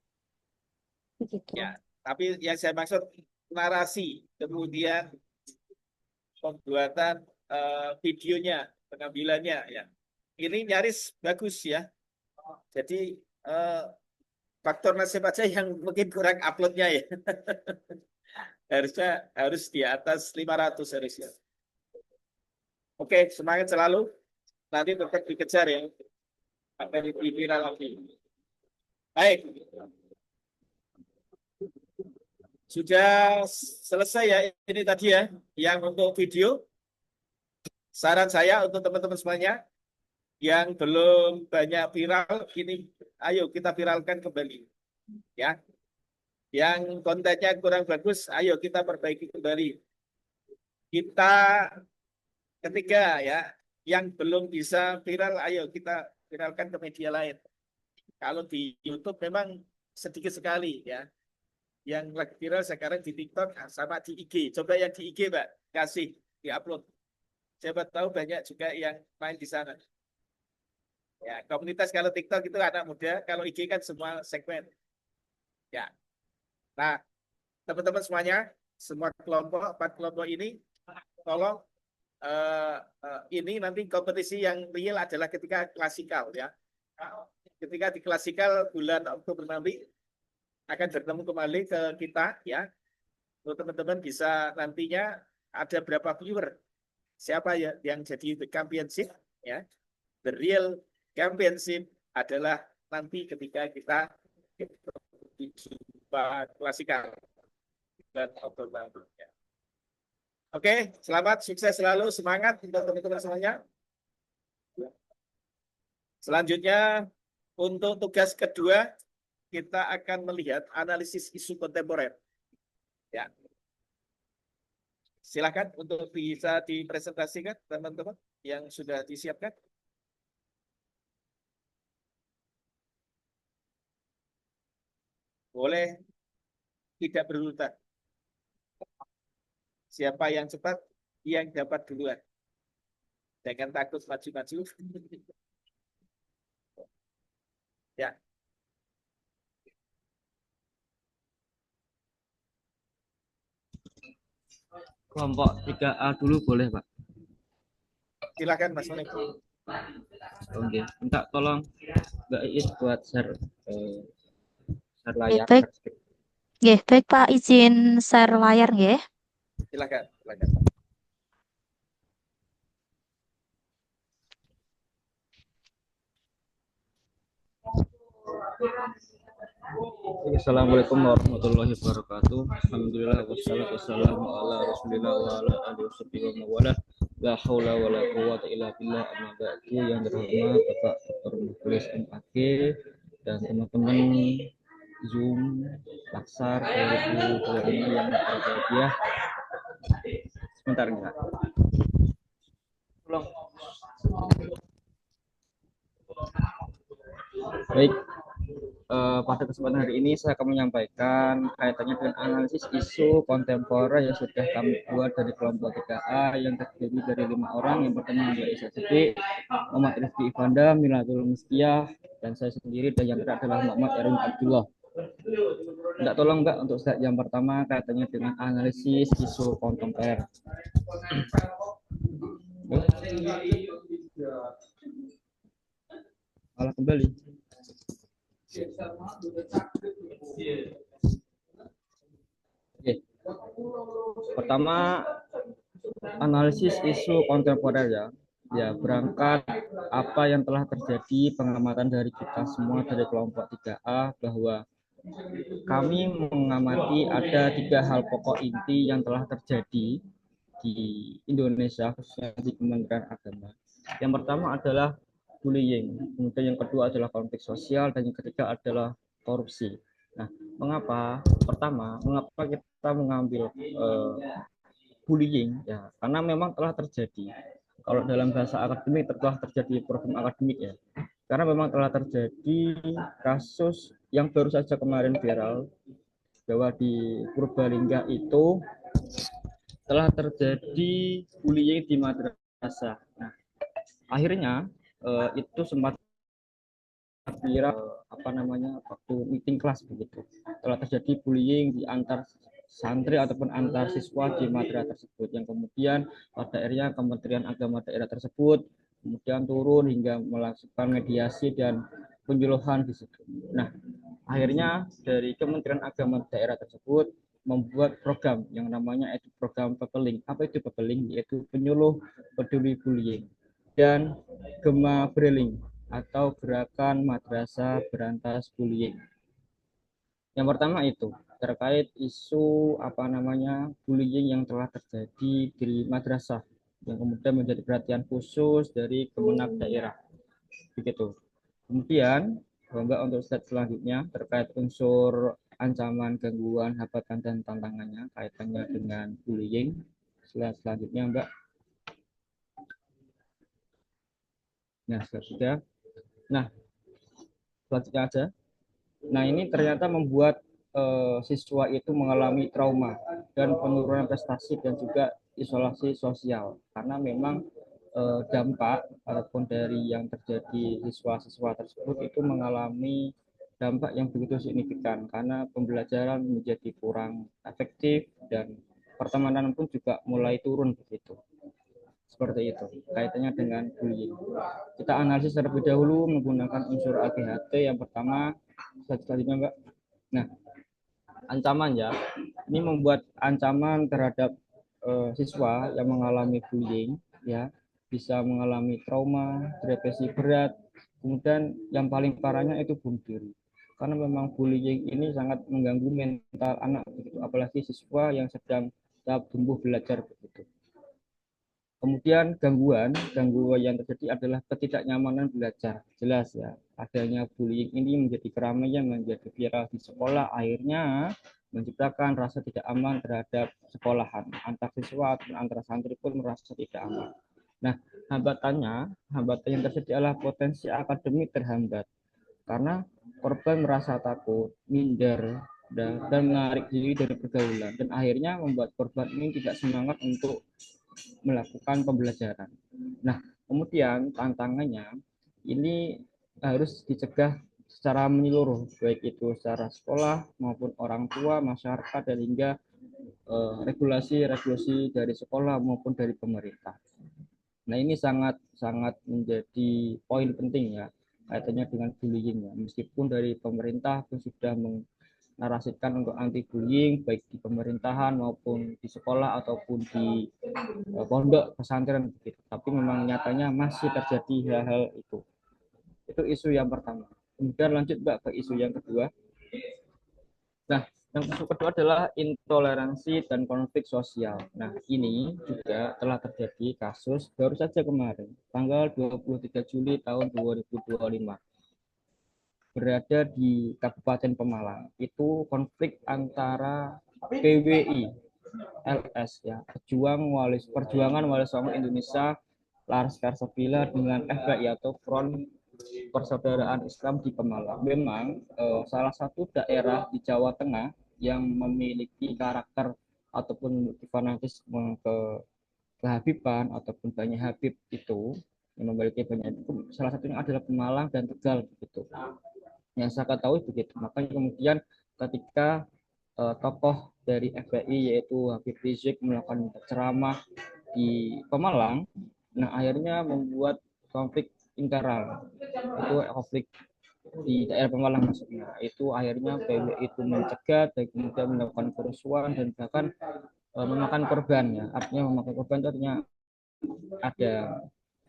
Begitu. Ya, tapi yang saya maksud narasi, kemudian pembuatan videonya, pengambilannya ya. Ini nyaris bagus ya. Jadi faktor nasib aja yang mungkin kurang uploadnya ya. harus di atas 500 harusnya. Oke, semangat selalu. Nanti tetap dikejar ya. Apa yang di viral lagi. Baik. Sudah selesai ya ini tadi ya, yang untuk video. Saran saya untuk teman-teman semuanya yang belum banyak viral, ini ayo kita viralkan kembali. Ya. Yang kontennya kurang bagus, ayo kita perbaiki kembali. Kita ketiga ya, yang belum bisa viral, ayo kita viralkan ke media lain. Kalau di YouTube memang sedikit sekali ya. Yang lagi viral sekarang di TikTok sama di IG. Coba yang di IG, Mbak, kasih di-upload. Siapa tahu banyak juga yang main di sana. Ya, komunitas kalau TikTok itu anak muda, kalau IG kan semua segmen. Ya. Nah, teman-teman semuanya, semua kelompok, 4 kelompok ini, tolong ini nanti kompetisi yang real adalah ketika klasikal ya. Ketika di klasikal bulan Oktober nanti akan bertemu kembali ke kita ya. Untuk teman-teman bisa nantinya ada berapa viewer. Siapa ya yang jadi the championship ya. The real championship adalah nanti ketika kita jumpa klasikal bulan Oktober ya. Oke, selamat, sukses selalu, semangat untuk teman-teman semuanya. Selanjutnya untuk tugas kedua kita akan melihat analisis isu kontemporer. Ya. Silakan untuk bisa dipresentasikan teman-teman yang sudah disiapkan. Boleh tidak berurutan. Siapa yang cepat, yang dapat duluan. Jangan takut maju-maju. Ya. Kelompok 3A dulu boleh, Pak? Silakan Mas Monik. Oke, minta tolong Mbak Iis buat share layar. Baik. Nggih, baik Pak, izin share layar nggih. Silakan, silakan. Assalamualaikum warahmatullahi wabarakatuh. Alhamdulillah wassalatu wassalamu ala Rasulillah wa ala alihi wa wala. La haula wala quwwata illa billah. Amma ba'du. Yang terhormat Bapak Dr. Mukhlis MAG dan teman-teman Zoom, Laksar, Ibu yang berbahagia. Sebentar enggak. Tolong. Baik. Pada kesempatan hari ini saya akan menyampaikan kaitannya dengan analisis isu kontemporer yang sudah kami buat dari kelompok 3A yang terdiri dari 5 orang. Yang pertama adalah Isa Siddiq, Muhammad Rifki Ivanda, Milatul Mustiah, dan saya sendiri, dan yang terakhir adalah Muhammad Erwin Abdullah. Tidak tolong Mbak untuk slide yang pertama kaitannya dengan analisis isu kontemporer. Malah kembali. Oke. Pertama, analisis isu kontemporer ya. Ya, berangkat apa yang telah terjadi, pengamatan dari kita semua dari kelompok 3A bahwa kami mengamati ada 3 hal pokok inti yang telah terjadi di Indonesia, khususnya di Kementerian Agama. Yang pertama adalah bullying, kemudian yang kedua adalah konflik sosial, dan yang ketiga adalah korupsi. Nah, mengapa? Pertama, mengapa kita mengambil bullying? Ya, karena memang telah terjadi. Kalau dalam bahasa akademik telah terjadi problem akademik ya. Karena memang telah terjadi kasus yang baru saja kemarin viral bahwa di Purbalingga itu telah terjadi bullying di madrasah. Nah, akhirnya itu sempat viral waktu meeting kelas begitu. Telah terjadi bullying di antar santri ataupun antar siswa di madrasah tersebut, yang kemudian pada akhirnya Kementerian Agama daerah tersebut kemudian turun hingga melakukan mediasi dan penyuluhan di situ. Nah, akhirnya dari Kementerian Agama daerah tersebut membuat program yang namanya itu program Pepeling. Apa itu Pepeling? Yaitu penyuluh peduli bullying dan Gema Breling atau Gerakan Madrasah Berantas Bullying. Yang pertama itu terkait isu bullying yang telah terjadi di madrasah yang kemudian menjadi perhatian khusus dari Kemenag daerah. Begitu. Kemudian untuk slide selanjutnya terkait unsur ancaman, gangguan, hambatan dan tantangannya kaitannya dengan bullying. Slide selanjutnya, Mbak. Nah, sudah. Nah, selanjutnya aja. Nah, ini ternyata membuat siswa itu mengalami trauma dan penurunan prestasi dan juga isolasi sosial, karena memang dampak ataupun dari yang terjadi siswa-siswa tersebut itu mengalami dampak yang begitu signifikan karena pembelajaran menjadi kurang efektif dan pertemanan pun juga mulai turun begitu. Seperti itu kaitannya dengan bullying. Kita analisis terlebih dahulu menggunakan unsur AGHT. Yang pertama, selanjutnya Mbak. Nah, ancaman ya, ini membuat ancaman terhadap siswa yang mengalami bullying ya, bisa mengalami trauma, depresi berat, kemudian yang paling parahnya itu bunuh diri. Karena memang bullying ini sangat mengganggu mental anak begitu, apalagi siswa yang sedang tahap tumbuh belajar begitu. Kemudian gangguan yang terjadi adalah ketidaknyamanan belajar. Jelas ya, adanya bullying ini menjadi keramaian, menjadi viral di sekolah, akhirnya menciptakan rasa tidak aman terhadap sekolahan. Antar siswa atau antar santri pun merasa tidak aman. Nah, hambatan yang terjadi adalah potensi akademik terhambat. Karena korban merasa takut, minder, dan menarik diri dari pergaulan. Dan akhirnya membuat korban ini tidak semangat untuk melakukan pembelajaran. Nah, kemudian tantangannya ini harus dicegah secara menyeluruh, baik itu secara sekolah maupun orang tua, masyarakat, dan hingga regulasi dari sekolah maupun dari pemerintah. Nah, ini sangat menjadi poin penting ya kaitannya dengan bullying ya. Meskipun dari pemerintah pun sudah narasikan untuk anti bullying baik di pemerintahan maupun di sekolah ataupun di pondok pesantren begitu. Tapi memang nyatanya masih terjadi hal-hal itu. Itu isu yang pertama. Kemudian lanjut Mbak ke isu yang kedua. Nah, yang isu kedua adalah intoleransi dan konflik sosial. Nah, ini juga telah terjadi kasus baru saja kemarin, tanggal 23 Juli tahun 2025. Berada di Kabupaten Pemalang. Itu konflik antara PWI LS ya, Perjuangan Wali Songo Indonesia Laskar Sabila dengan FPI atau Front Persaudaraan Islam di Pemalang. Memang salah satu daerah di Jawa Tengah yang memiliki karakter ataupun fanatisme kehabiban ataupun banyak habib itu yang memiliki banyak itu, salah satunya adalah Pemalang dan Tegal begitu. Yang saya ketahui begitu. Makanya kemudian ketika tokoh dari FPI yaitu Habib Rizik melakukan ceramah di Pemalang, nah akhirnya membuat konflik internal, itu konflik di daerah Pemalang maksudnya. Itu akhirnya PWI itu mencegat dan kemudian melakukan kerusuhan dan bahkan memakan korban ya. Artinya memakan korban itu artinya ada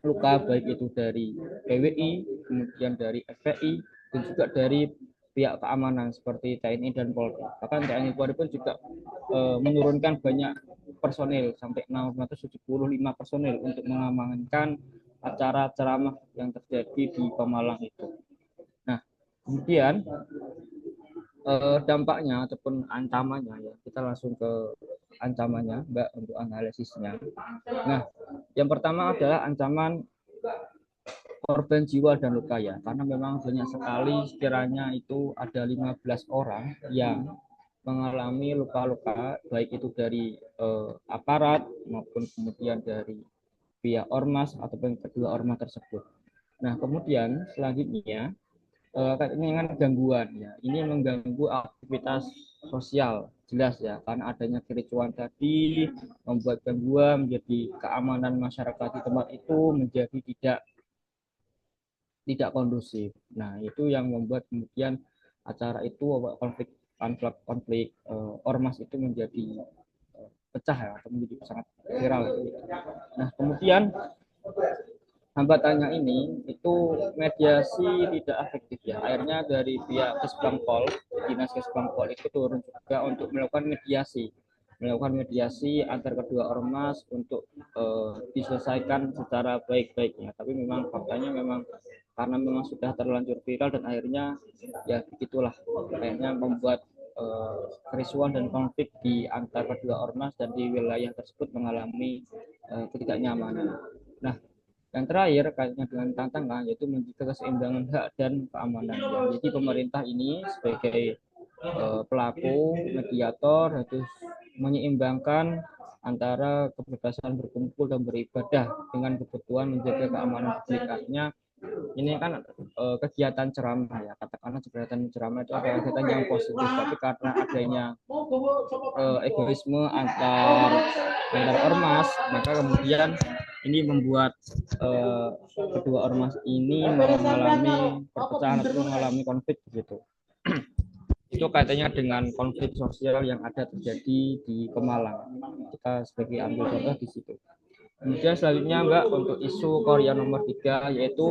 luka baik itu dari PWI, kemudian dari FPI dan juga dari pihak keamanan seperti TNI dan Polri. Bahkan TNI Polri pun juga menurunkan banyak personil sampai 675 personil untuk mengamankan acara ceramah yang terjadi di Pemalang itu. Nah, kemudian dampaknya ataupun ancamannya ya, kita langsung ke ancamannya Mbak untuk analisisnya. Nah, yang pertama adalah ancaman korban jiwa dan luka ya, karena memang banyak sekali, sekiranya itu ada 15 orang yang mengalami luka-luka baik itu dari aparat maupun kemudian dari pihak ormas ataupun kedua ormas tersebut. Nah, kemudian selanjutnya ini kan gangguan ya, ini mengganggu aktivitas sosial jelas ya, karena adanya kericuan tadi membuat gangguan, menjadi keamanan masyarakat di tempat itu menjadi tidak kondusif. Nah, itu yang membuat kemudian acara itu konflik ormas itu menjadi pecah ya, atau menjadi sangat viral. Nah, kemudian hambatannya ini itu mediasi tidak efektif ya. Akhirnya dari pihak Kesbangpol, Dinas Kesbangpol itu turun juga untuk melakukan mediasi antar kedua ormas untuk diselesaikan secara baik-baiknya. Tapi memang faktanya memang karena memang sudah terlanjur viral dan akhirnya ya begitulah, akhirnya membuat kerisuan dan konflik di antar kedua ormas dan di wilayah tersebut mengalami ketidaknyamanan. Nah, yang terakhir kaitannya dengan tantangan yaitu menjaga keseimbangan hak dan keamanan. Jadi pemerintah ini sebagai pelaku mediator harus menyeimbangkan antara kebebasan berkumpul dan beribadah dengan kebutuhan menjaga keamanan publik. Artinya ini kan kegiatan ceramah ya, katakanlah kegiatan ceramah itu adalah kegiatan yang positif, tapi karena adanya egoisme antar ormas, maka kemudian ini membuat kedua ormas ini mengalami perpecahan atau mengalami konflik begitu. Itu kaitannya dengan konflik sosial yang ada terjadi di Pemalang. Kita sebagai ambil contoh di situ. Kemudian selanjutnya Mbak untuk isu Korea nomor 3 yaitu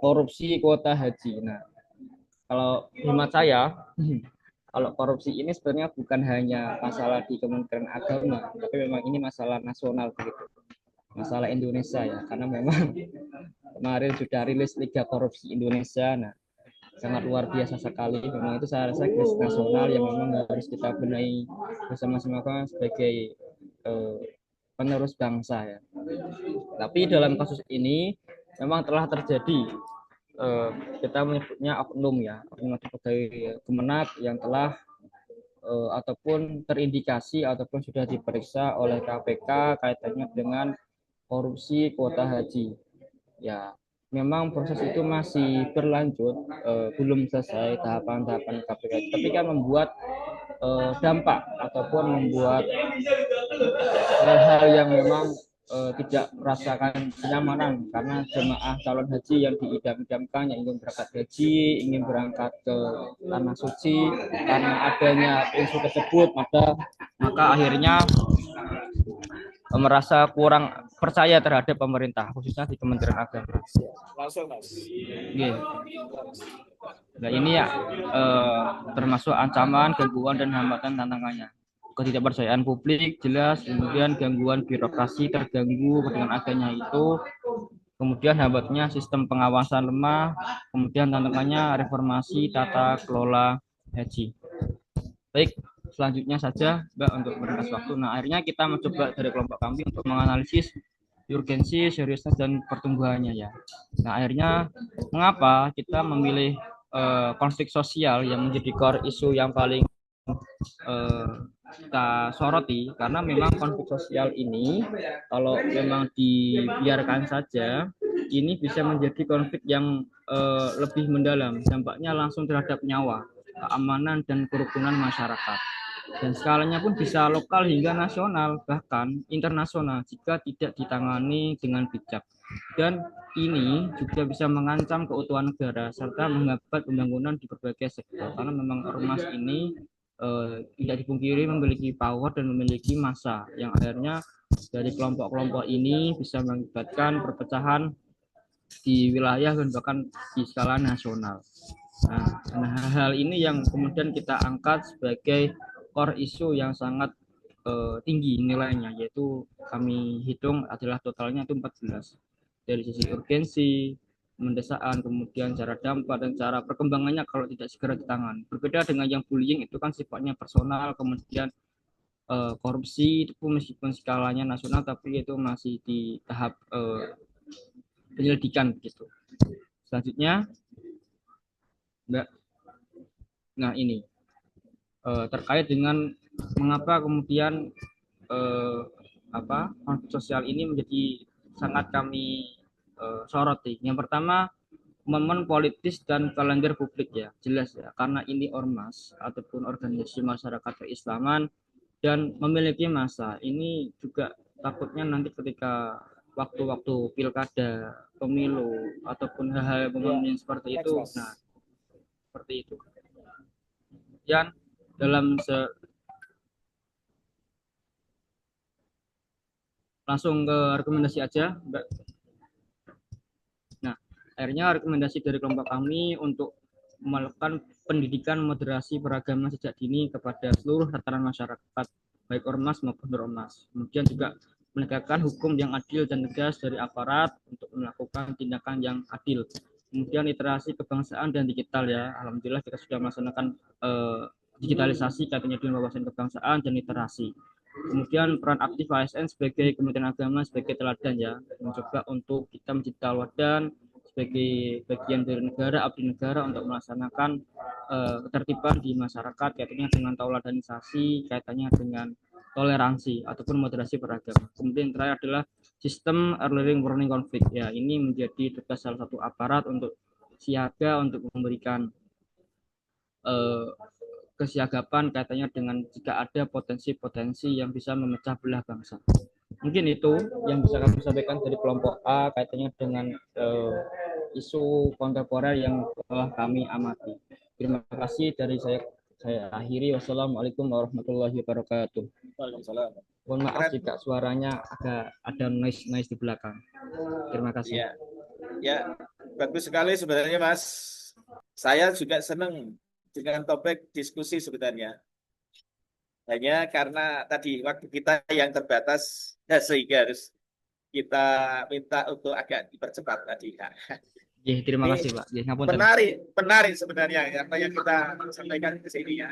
korupsi kuota haji. Nah, kalau hemat saya kalau korupsi ini sebenarnya bukan hanya masalah di Kementerian Agama, tapi memang ini masalah nasional begitu. Masalah Indonesia ya, karena memang kemarin sudah rilis Liga Korupsi Indonesia. Nah, sangat luar biasa sekali. Memang itu saya rasa krisis nasional yang memang harus kita benahi bersama-sama sebagai penerus bangsa ya. Tapi dalam kasus ini memang telah terjadi kita menyebutnya oknum ya, oknum pegawai Kemenak yang telah ataupun terindikasi ataupun sudah diperiksa oleh KPK kaitannya dengan korupsi kuota haji. Ya, memang proses itu masih berlanjut, belum selesai tahapan-tahapan KPK, tapi kan membuat dampak ataupun membuat hal-hal yang memang tidak merasakan kenyamanan karena jemaah calon haji yang diidam-idamkan yang ingin berangkat haji, ingin berangkat ke tanah suci, karena adanya isu tersebut maka akhirnya merasa kurang percaya terhadap pemerintah, khususnya di Kementerian Agama. Langsung Mas. Nah, ini ya termasuk ancaman, gangguan dan hambatan tantangannya. Ketidakpercayaan publik jelas, kemudian gangguan birokrasi terganggu dengan adanya itu, kemudian hambatnya sistem pengawasan lemah, kemudian tantangannya reformasi tata kelola haji. Baik, selanjutnya saja Mbak untuk meringkas waktu. Nah, akhirnya kita mencoba dari kelompok kami untuk menganalisis urgensi, seriusness dan pertumbuhannya ya. Nah, akhirnya mengapa kita memilih konflik sosial yang menjadi core isu yang paling kita soroti, karena memang konflik sosial ini kalau memang dibiarkan saja ini bisa menjadi konflik yang lebih mendalam, dampaknya langsung terhadap nyawa, keamanan dan kerukunan masyarakat. dan skalanya pun bisa lokal hingga nasional bahkan internasional jika tidak ditangani dengan bijak. Dan ini juga bisa mengancam keutuhan negara serta menghambat pembangunan di berbagai sektor karena memang ormas ini tidak dipungkiri memiliki power dan memiliki massa yang akhirnya dari kelompok-kelompok ini bisa mengakibatkan perpecahan di wilayah dan bahkan di skala nasional. Nah, hal-hal ini yang kemudian kita angkat sebagai core isu yang sangat tinggi nilainya, yaitu kami hitung adalah totalnya itu 14. Dari sisi urgensi, mendesakan, kemudian cara dampak dan cara perkembangannya kalau tidak segera ditangani. Berbeda dengan yang bullying itu kan sifatnya personal, kemudian korupsi itu pun meskipun skalanya nasional tapi itu masih di tahap penyelidikan begitu. Selanjutnya, nah ini terkait dengan mengapa kemudian konflik sosial ini menjadi sangat kami soroti. Yang pertama, momen politis dan kalender publik ya, jelas ya, karena ini ormas ataupun organisasi masyarakat keislaman dan memiliki massa. Ini juga takutnya nanti ketika waktu-waktu pilkada, pemilu ataupun hal-hal yang seperti itu, nah seperti itu. Dan dalam langsung ke rekomendasi aja, Mbak. Nah, akhirnya rekomendasi dari kelompok kami untuk melakukan pendidikan moderasi beragama sejak dini kepada seluruh tataran masyarakat, baik ormas maupun non-ormas. Kemudian juga menegakkan hukum yang adil dan tegas dari aparat untuk melakukan tindakan yang adil. Kemudian literasi kebangsaan dan digital ya, alhamdulillah kita sudah melaksanakan digitalisasi katanya dengan wawasan kebangsaan dan literasi. Kemudian peran aktif ASN sebagai Kementerian Agama sebagai teladan ya, mencoba untuk kita menjadi teladan sebagai bagian dari negara, abdi negara untuk melaksanakan ketertiban di masyarakat kaitannya dengan tauladanisasi, kaitannya dengan toleransi ataupun moderasi beragama. Kemudian terakhir adalah sistem early warning conflict ya, ini menjadi tugas salah satu aparat untuk siaga untuk memberikan kesiagapan kaitannya dengan jika ada potensi-potensi yang bisa memecah belah bangsa. Mungkin itu yang bisa kami sampaikan dari kelompok A kaitannya dengan isu kontemporer yang telah kami amati. Terima kasih dari saya akhiri. Wassalamualaikum warahmatullahi wabarakatuh. Waalaikumsalam. Mohon maaf jika suaranya agak ada noise di belakang. Terima kasih. Ya, bagus sekali sebenarnya Mas. Saya juga senang dengan topik diskusi sebenarnya. Hanya karena tadi waktu kita yang terbatas, ya sehingga harus kita minta untuk agak dipercepat tadi. Ya, terima kasih Pak. Menarik sebenarnya apa yang kita sampaikan ke sini ya.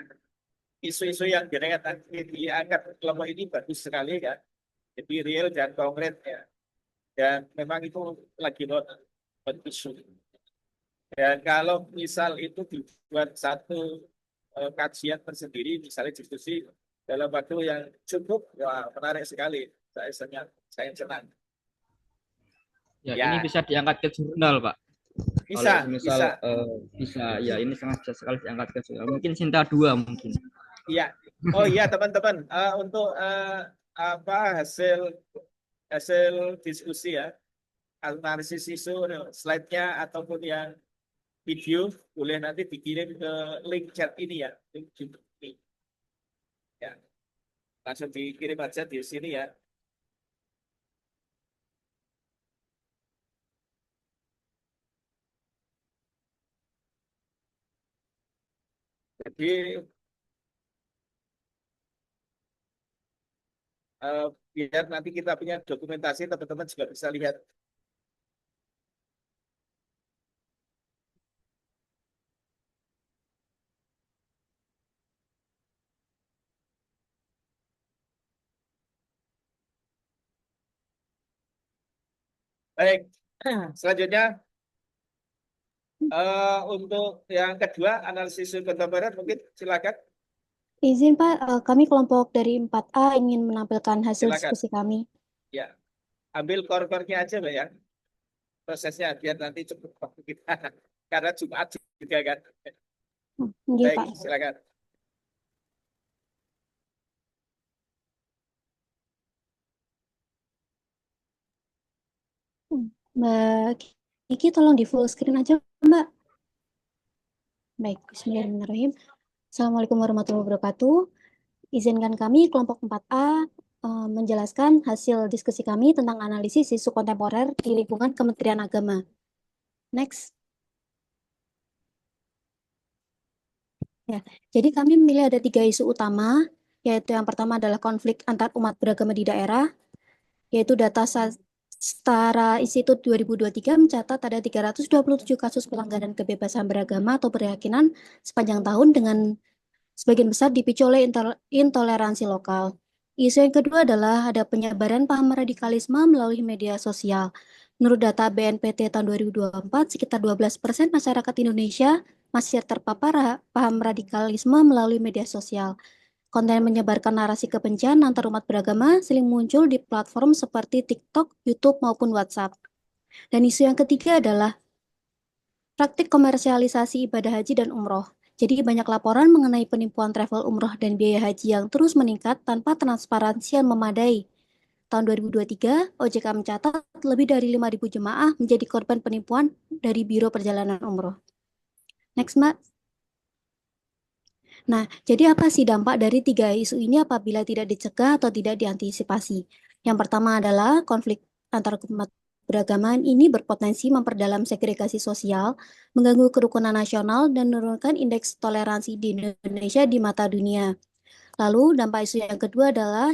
Isu-isu yang diangkat kelompok ini bagus sekali ya. Jadi real dan konkret ya. Dan memang itu lagi not isu. Dan kalau misal itu dibuat satu kajian tersendiri, misalnya diskusi dalam waktu yang cukup, wah menarik sekali. Saya senang. Ya, ini bisa diangkat ke jurnal, Pak. Bisa, kalau misal, bisa. Ya, ini sangat bisa sekali diangkat ke jurnal. Mungkin Sinta 2 mungkin. Iya. Oh iya teman-teman, untuk hasil diskusi ya, analisis isu, slide-nya ataupun yang video boleh nanti dikirim ke link chat ini ya, link YouTube ini. Ya, langsung dikirim aja di sini ya. Jadi biar nanti kita punya dokumentasi, teman-teman juga bisa lihat. Baik, selanjutnya untuk yang kedua analisis kontemporer mungkin silakan. Izin Pak, kami kelompok dari 4A ingin menampilkan hasil Silakan. diskusi kami. Ya, ambil core-core-nya aja Mbak ya. Prosesnya biar nanti cukup waktu kita. Karena Jumat juga kan. Iya Baik, Pak. silakan. Mbak Kiki tolong di full screen aja, Mbak. Baik, bismillahirrahmanirrahim. Assalamualaikum warahmatullahi wabarakatuh. Izinkan kami kelompok 4A menjelaskan hasil diskusi kami tentang analisis isu kontemporer di lingkungan Kementerian Agama. Next. Ya, jadi kami memilih ada 3 isu utama, yaitu yang pertama adalah konflik antar umat beragama di daerah, yaitu data Setara Institut 2023 mencatat ada 327 kasus pelanggaran kebebasan beragama atau berkeyakinan sepanjang tahun dengan sebagian besar dipicu oleh intoleransi lokal. Isu yang kedua adalah ada penyebaran paham radikalisme melalui media sosial. Menurut data BNPT tahun 2024, sekitar 12% masyarakat Indonesia masih terpapar paham radikalisme melalui media sosial. Konten menyebarkan narasi kebencian antar umat beragama sering muncul di platform seperti TikTok, YouTube, maupun WhatsApp. Dan isu yang ketiga adalah praktik komersialisasi ibadah haji dan umroh. Jadi banyak laporan mengenai penipuan travel umroh dan biaya haji yang terus meningkat tanpa transparansi yang memadai. Tahun 2023, OJK mencatat lebih dari 5.000 jemaah menjadi korban penipuan dari Biro Perjalanan Umroh. Next, Mbak. Nah, jadi apa sih dampak dari 3 isu ini apabila tidak dicegah atau tidak diantisipasi? Yang pertama adalah konflik antar umat beragama ini berpotensi memperdalam segregasi sosial, mengganggu kerukunan nasional, dan menurunkan indeks toleransi di Indonesia di mata dunia. Lalu, dampak isu yang kedua adalah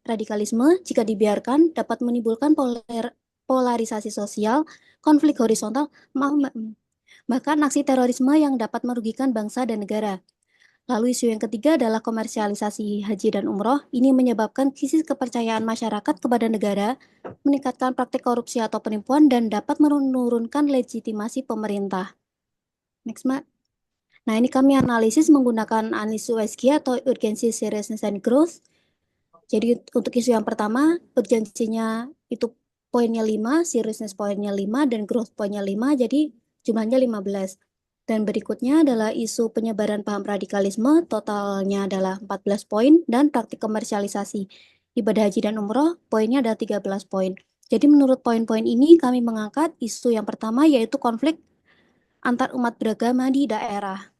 radikalisme jika dibiarkan dapat menimbulkan polarisasi sosial, konflik horizontal, bahkan aksi terorisme yang dapat merugikan bangsa dan negara. Lalu isu yang ketiga adalah komersialisasi haji dan umroh. Ini menyebabkan krisis kepercayaan masyarakat kepada negara, meningkatkan praktik korupsi atau penipuan, dan dapat menurunkan legitimasi pemerintah. Next, Mbak. Nah, ini kami analisis menggunakan analisis USG atau Urgency, Seriousness, and Growth. Jadi untuk isu yang pertama, urgensinya itu poinnya 5, seriousness poinnya 5, dan growth poinnya 5, jadi jumlahnya 15. Dan berikutnya adalah isu penyebaran paham radikalisme, totalnya adalah 14 poin, dan praktik komersialisasi ibadah haji dan umroh, poinnya ada 13 poin. Jadi menurut poin-poin ini kami mengangkat isu yang pertama yaitu konflik antar umat beragama di daerah.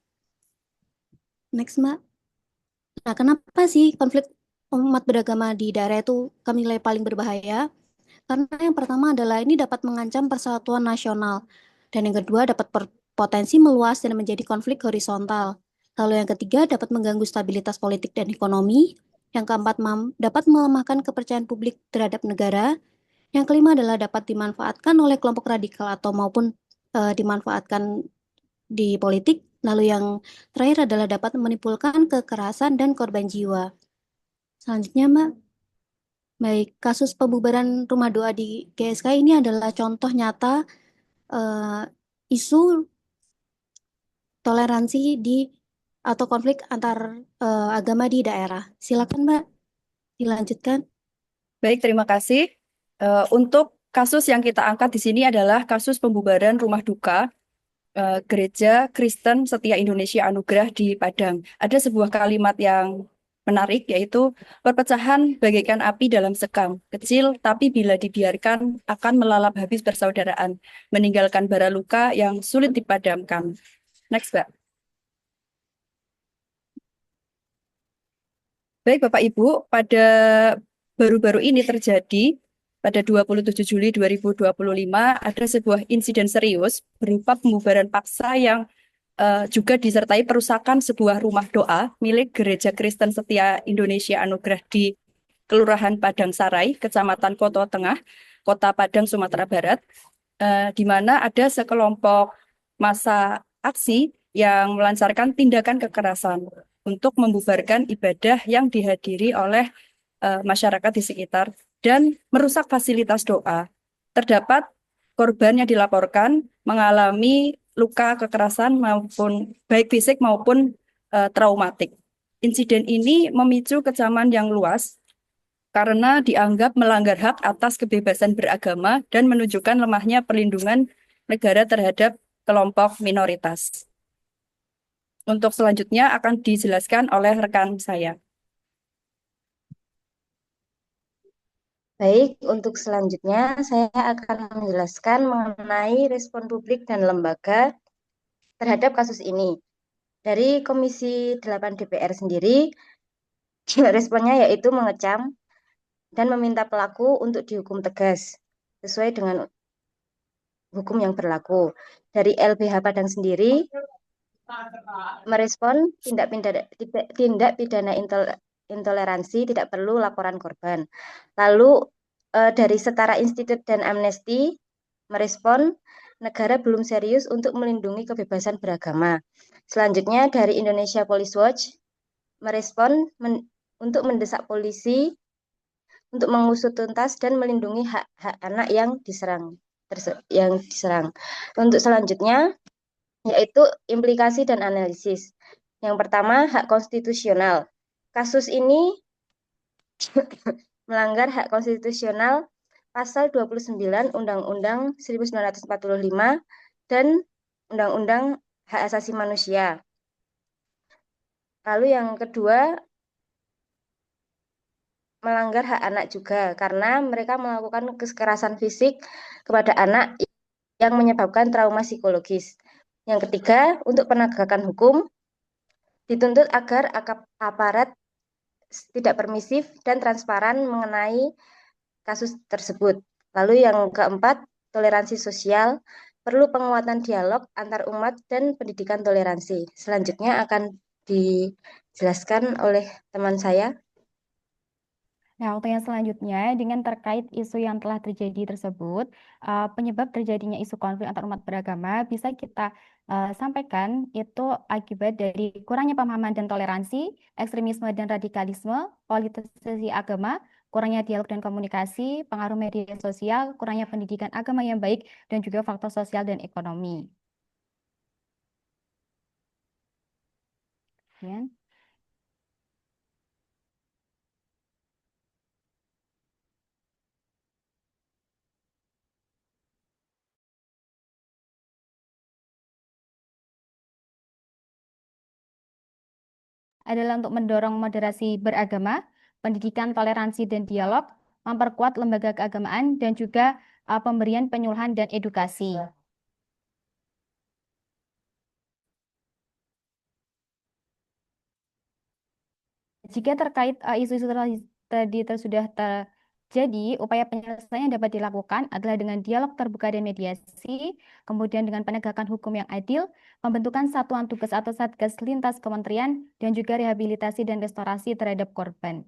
Next, Mbak. Nah, kenapa sih konflik umat beragama di daerah itu kami nilai paling berbahaya? Karena yang pertama adalah ini dapat mengancam persatuan nasional. Dan yang kedua dapat berpotensi meluas dan menjadi konflik horizontal. Lalu yang ketiga dapat mengganggu stabilitas politik dan ekonomi. Yang keempat dapat melemahkan kepercayaan publik terhadap negara. Yang kelima adalah dapat dimanfaatkan oleh kelompok radikal atau maupun dimanfaatkan di politik. Lalu yang terakhir adalah dapat menimbulkan kekerasan dan korban jiwa. Selanjutnya, Mbak. Baik, kasus pembubaran rumah doa di GSK ini adalah contoh nyata isu toleransi atau konflik antar agama di daerah. Silakan, Mbak, dilanjutkan. Baik, terima kasih. Untuk kasus yang kita angkat di sini adalah kasus pembubaran rumah duka Gereja Kristen Setia Indonesia Anugerah di Padang. Ada sebuah kalimat yang menarik, yaitu perpecahan bagaikan api dalam sekam, kecil tapi bila dibiarkan akan melalap habis persaudaraan, meninggalkan bara luka yang sulit dipadamkan. Next, Mbak. Baik, Bapak Ibu, pada baru-baru ini terjadi pada 27 Juli 2025 ada sebuah insiden serius berupa pembubaran paksa yang juga disertai perusakan sebuah rumah doa milik Gereja Kristen Setia Indonesia Anugerah di Kelurahan Padang Sarai, Kecamatan Koto Tengah, Kota Padang, Sumatera Barat, di mana ada sekelompok massa aksi yang melancarkan tindakan kekerasan untuk membubarkan ibadah yang dihadiri oleh masyarakat di sekitar dan merusak fasilitas doa. Terdapat korban yang dilaporkan mengalami luka kekerasan maupun baik fisik maupun traumatik. Insiden ini memicu kecaman yang luas karena dianggap melanggar hak atas kebebasan beragama dan menunjukkan lemahnya perlindungan negara terhadap kelompok minoritas. Untuk selanjutnya akan dijelaskan oleh rekan saya. Baik, untuk selanjutnya saya akan menjelaskan mengenai respon publik dan lembaga terhadap kasus ini. Dari Komisi 8 DPR sendiri, responnya yaitu mengecam dan meminta pelaku untuk dihukum tegas sesuai dengan hukum yang berlaku. Dari LBH Padang sendiri merespon tindak pidana intoleransi tidak perlu laporan korban. Lalu dari Setara Institut dan Amnesty merespon negara belum serius untuk melindungi kebebasan beragama. Selanjutnya dari Indonesia Police Watch merespon untuk mendesak polisi untuk mengusut tuntas dan melindungi hak-hak anak yang diserang. Untuk selanjutnya yaitu implikasi dan analisis. Yang pertama, hak konstitusional. Kasus ini melanggar hak konstitusional pasal 29 Undang-Undang 1945 dan Undang-Undang Hak Asasi Manusia. Lalu yang kedua, melanggar hak anak juga karena mereka melakukan kekerasan fisik kepada anak yang menyebabkan trauma psikologis. Yang ketiga, untuk penegakan hukum dituntut agar aparat tidak permisif dan transparan mengenai kasus tersebut. Lalu yang keempat, toleransi sosial, perlu penguatan dialog antar umat dan pendidikan toleransi. Selanjutnya akan dijelaskan oleh teman saya. Nah, untuk yang selanjutnya, dengan terkait isu yang telah terjadi tersebut, penyebab terjadinya isu konflik antar umat beragama bisa kita sampaikan itu akibat dari kurangnya pemahaman dan toleransi, ekstremisme dan radikalisme, politisasi agama, kurangnya dialog dan komunikasi, pengaruh media sosial, kurangnya pendidikan agama yang baik, dan juga faktor sosial dan ekonomi. Ya. Adalah untuk mendorong moderasi beragama, pendidikan toleransi dan dialog, memperkuat lembaga keagamaan, dan juga pemberian penyuluhan dan edukasi. Jika terkait isu-isu tadi sudah terjadi, upaya penyelesaian dapat dilakukan adalah dengan dialog terbuka dan mediasi, kemudian dengan penegakan hukum yang adil, pembentukan satuan tugas atau satgas lintas kementerian, dan juga rehabilitasi dan restorasi terhadap korban.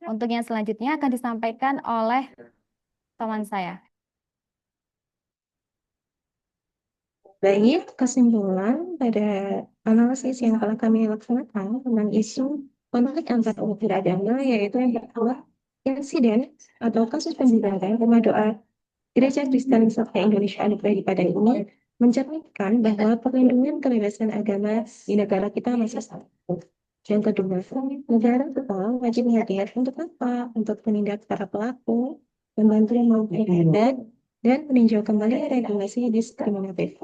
Untuk yang selanjutnya akan disampaikan oleh teman saya. Baik, kesimpulan pada analisis yang telah kami laksanakan tentang isu konflik antar umat beragama, yaitu yang pertama, insiden atau kasus penyebaran rumah doa Gereja Kristen serta Indonesia Anugerah Padang ini mencerminkan bahwa perlindungan kebebasan agama di negara kita masih sama. Yang kedua, negara kita wajib hadir untuk apa? Untuk menindak para pelaku, membantu memperbaiki dan meninjau kembali regulasi diskriminatif.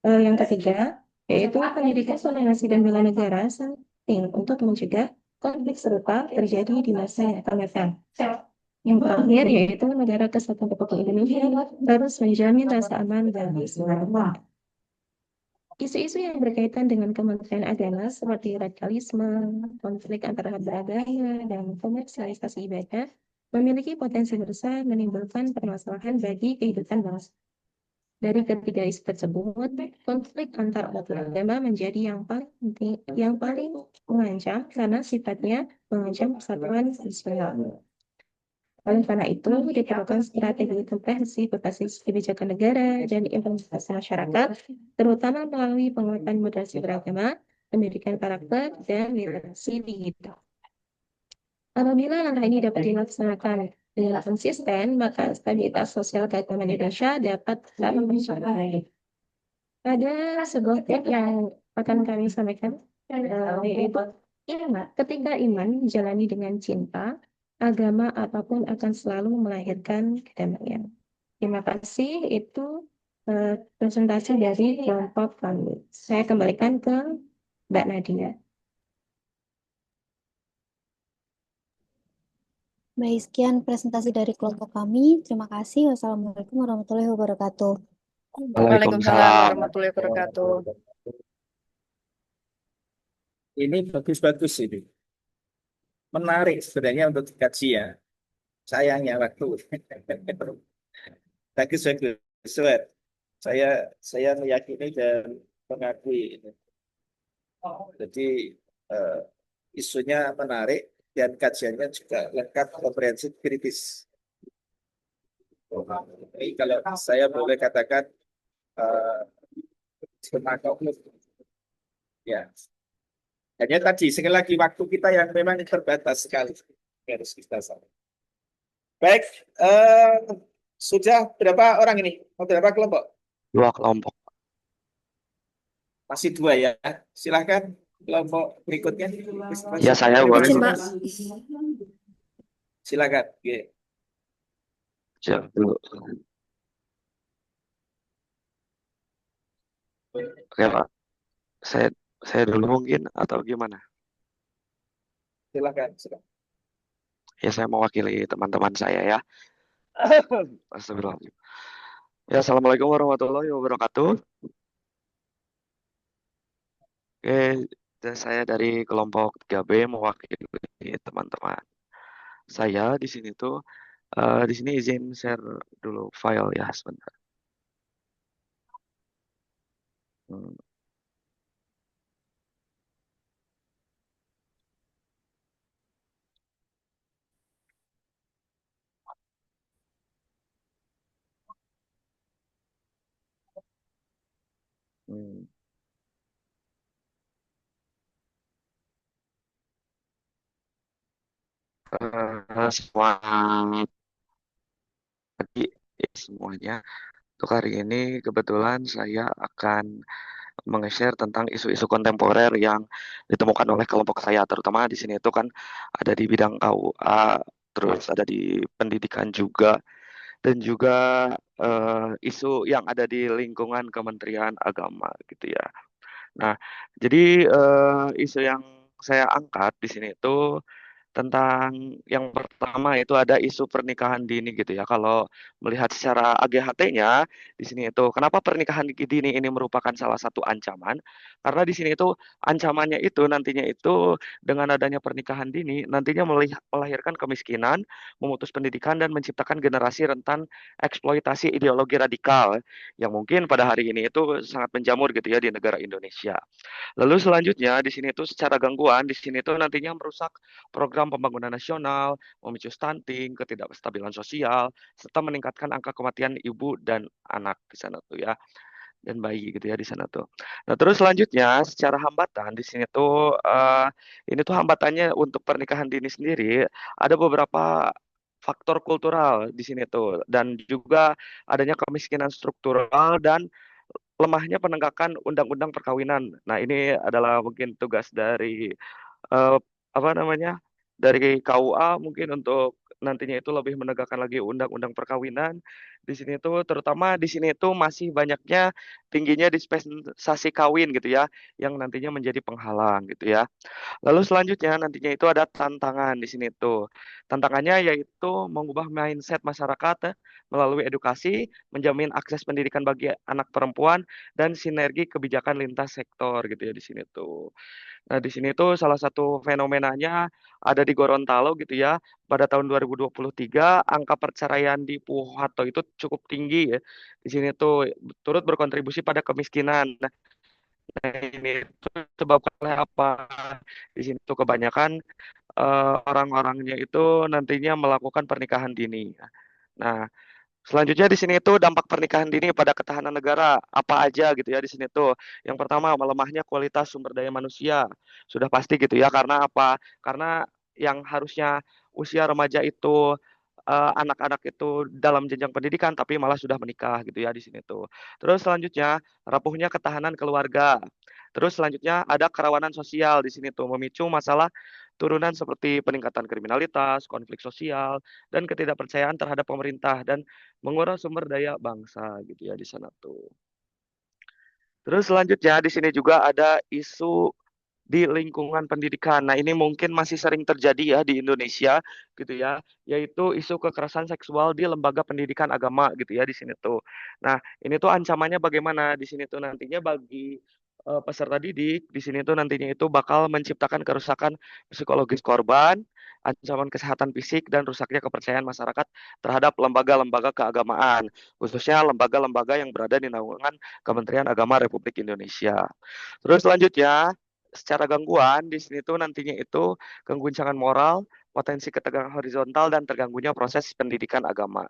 Yang ketiga, yaitu pendidikan toleransi dan bela negara penting untuk mencegah konflik serupa terjadi di masa yang akan datang. Yang terakhir, yaitu Negara Kesatuan Republik Indonesia harus menjamin rasa aman dan keselamatan. Isu-isu yang berkaitan dengan Kementerian Agama seperti radikalisme, konflik antara beragama, dan komersialisasi ibadah memiliki potensi besar menimbulkan permasalahan bagi kehidupan bangsa. Dari ketiga isu tersebut, konflik antar umat beragama menjadi yang paling mengancam karena sifatnya mengancam persatuan sosial. Oleh karena itu, diperlukan strategi komprehensif berbasis kebijakan negara dan implementasi masyarakat, terutama melalui penguatan moderasi beragama, pendidikan karakter, dan literasi digital. Apabila langkah ini dapat dilaksanakan dengan konsisten, maka stabilitas sosial keagamaan Indonesia dapat tercapai. Ada sebuah tips yang akan kami sampaikan, yaitu ketika iman dijalani dengan cinta, agama apapun akan selalu melahirkan kedamaian. Terima kasih, itu presentasi dari kelompok kami. Saya kembalikan ke Mbak Nadia. Baik, sekian presentasi dari kelompok kami. Terima kasih. Wassalamualaikum warahmatullahi wabarakatuh. Waalaikumsalam warahmatullahi wabarakatuh. Ini bagus-bagus ini. Menarik sebenarnya untuk dikaji ya. Sayangnya waktu. Bagus bagus. Sweet. Saya meyakini dan mengakui ini. Jadi isunya menarik dan kajiannya juga lengkap, komprehensif, kritis. Ini kalau saya boleh katakan semangat ya. Hanya tadi sekali lagi waktu kita yang memang terbatas sekali harus kita sama. Baik, sudah berapa orang ini? Berapa kelompok? 2 kelompok. Masih 2 ya. Silahkan kelompok berikutnya. Ya, saya boleh. Silakan. Oke. Siap dulu. Oke, Pak. Saya dulu mungkin atau gimana? Silakan. Ya, saya mewakili teman-teman saya ya. Astagfirullahaladzim. Ya, Assalamualaikum warahmatullahi wabarakatuh. Oke, dan saya dari kelompok 3B mewakili teman-teman. Saya di sini tuh, di sini izin share dulu file ya sebentar. Hmm. Hmm. Selamat pagi semuanya. Untuk hari ini kebetulan saya akan meng-share tentang isu-isu kontemporer yang ditemukan oleh kelompok saya, terutama di sini itu kan ada di bidang KUA, terus ada di pendidikan juga, dan juga isu yang ada di lingkungan Kementerian Agama gitu ya. Nah, jadi isu yang saya angkat di sini itu tentang yang pertama itu ada isu pernikahan dini gitu ya. Kalau melihat secara AGHT-nya di sini itu kenapa pernikahan dini ini merupakan salah satu ancaman? Karena di sini itu ancamannya itu nantinya itu dengan adanya pernikahan dini nantinya melahirkan kemiskinan, memutus pendidikan dan menciptakan generasi rentan eksploitasi ideologi radikal yang mungkin pada hari ini itu sangat menjamur gitu ya di negara Indonesia. Lalu selanjutnya di sini itu secara gangguan di sini itu nantinya merusak program pembangunan nasional, memicu stunting, ketidakstabilan sosial, serta meningkatkan angka kematian ibu dan anak di sana tuh ya, dan bayi gitu ya di sana tuh. Nah terus selanjutnya secara hambatan di sini tuh ini tuh hambatannya untuk pernikahan dini sendiri ada beberapa faktor kultural di sini tuh dan juga adanya kemiskinan struktural dan lemahnya penegakan undang-undang perkawinan. Nah ini adalah mungkin tugas dari eh, apa namanya dari KUA mungkin untuk nantinya itu lebih menegakkan lagi undang-undang perkawinan di sini itu terutama di sini itu masih banyaknya tingginya dispensasi kawin gitu ya yang nantinya menjadi penghalang gitu ya. Lalu selanjutnya nantinya itu ada tantangan di sini tuh. Tantangannya yaitu mengubah mindset masyarakat melalui edukasi, menjamin akses pendidikan bagi anak perempuan dan sinergi kebijakan lintas sektor gitu ya di sini tuh. Nah, di sini tuh salah satu fenomenanya ada di Gorontalo gitu ya. Pada tahun 2023 angka perceraian di Puuhato itu cukup tinggi ya. Di sini tuh turut berkontribusi pada kemiskinan. Nah, ini tuh disebabkan oleh apa? Di sini tuh kebanyakan orang-orangnya itu nantinya melakukan pernikahan dini. Nah, selanjutnya di sini itu dampak pernikahan dini pada ketahanan negara apa aja gitu ya di sini tuh. Yang pertama melemahnya kualitas sumber daya manusia. Sudah pasti gitu ya karena apa? Karena yang harusnya usia remaja itu anak-anak itu dalam jenjang pendidikan tapi malah sudah menikah gitu ya di sini tuh. Terus selanjutnya rapuhnya ketahanan keluarga. Terus selanjutnya ada kerawanan sosial di sini tuh memicu masalah turunan seperti peningkatan kriminalitas, konflik sosial, dan ketidakpercayaan terhadap pemerintah dan menguras sumber daya bangsa gitu ya di sana tuh. Terus selanjutnya di sini juga ada isu di lingkungan pendidikan. Nah, ini mungkin masih sering terjadi ya di Indonesia gitu ya, yaitu isu kekerasan seksual di lembaga pendidikan agama gitu ya di sini tuh. Nah, ini tuh ancamannya bagaimana di sini tuh nantinya bagi peserta didik di sini tuh nantinya itu bakal menciptakan kerusakan psikologis korban, ancaman kesehatan fisik dan rusaknya kepercayaan masyarakat terhadap lembaga-lembaga keagamaan, khususnya lembaga-lembaga yang berada di naungan Kementerian Agama Republik Indonesia. Terus selanjutnya, secara gangguan di sini tuh nantinya itu keguncangan moral, potensi ketegangan horizontal dan terganggunya proses pendidikan agama.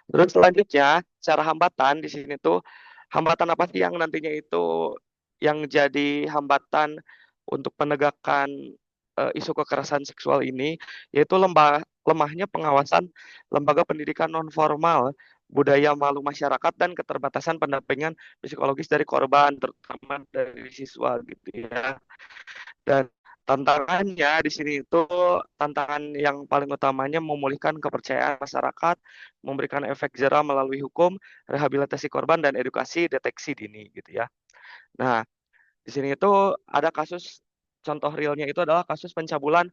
Terus selanjutnya, secara hambatan di sini tuh hambatan apa sih yang nantinya itu yang jadi hambatan untuk penegakan isu kekerasan seksual ini, yaitu lemahnya pengawasan lembaga pendidikan non formal, budaya malu masyarakat dan keterbatasan pendampingan psikologis dari korban, terutama dari siswa gitu ya. Dan tantangannya di sini itu tantangan yang paling utamanya memulihkan kepercayaan masyarakat, memberikan efek jera melalui hukum, rehabilitasi korban dan edukasi deteksi dini gitu ya. Nah, di sini itu ada kasus contoh realnya itu adalah kasus pencabulan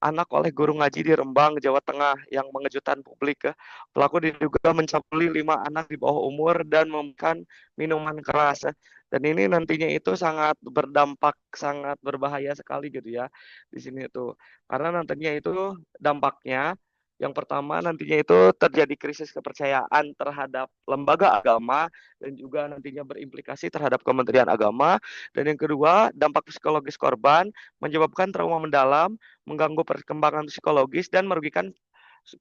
anak oleh guru ngaji di Rembang, Jawa Tengah yang mengejutkan publik ya. Pelaku diduga mencabuli 5 anak di bawah umur dan memberikan minuman keras. Dan ini nantinya itu sangat berdampak, sangat berbahaya sekali gitu ya di sini itu. Karena nantinya itu dampaknya yang pertama nantinya itu terjadi krisis kepercayaan terhadap lembaga agama dan juga nantinya berimplikasi terhadap Kementerian Agama. Dan yang kedua, dampak psikologis korban menyebabkan trauma mendalam, mengganggu perkembangan psikologis dan merugikan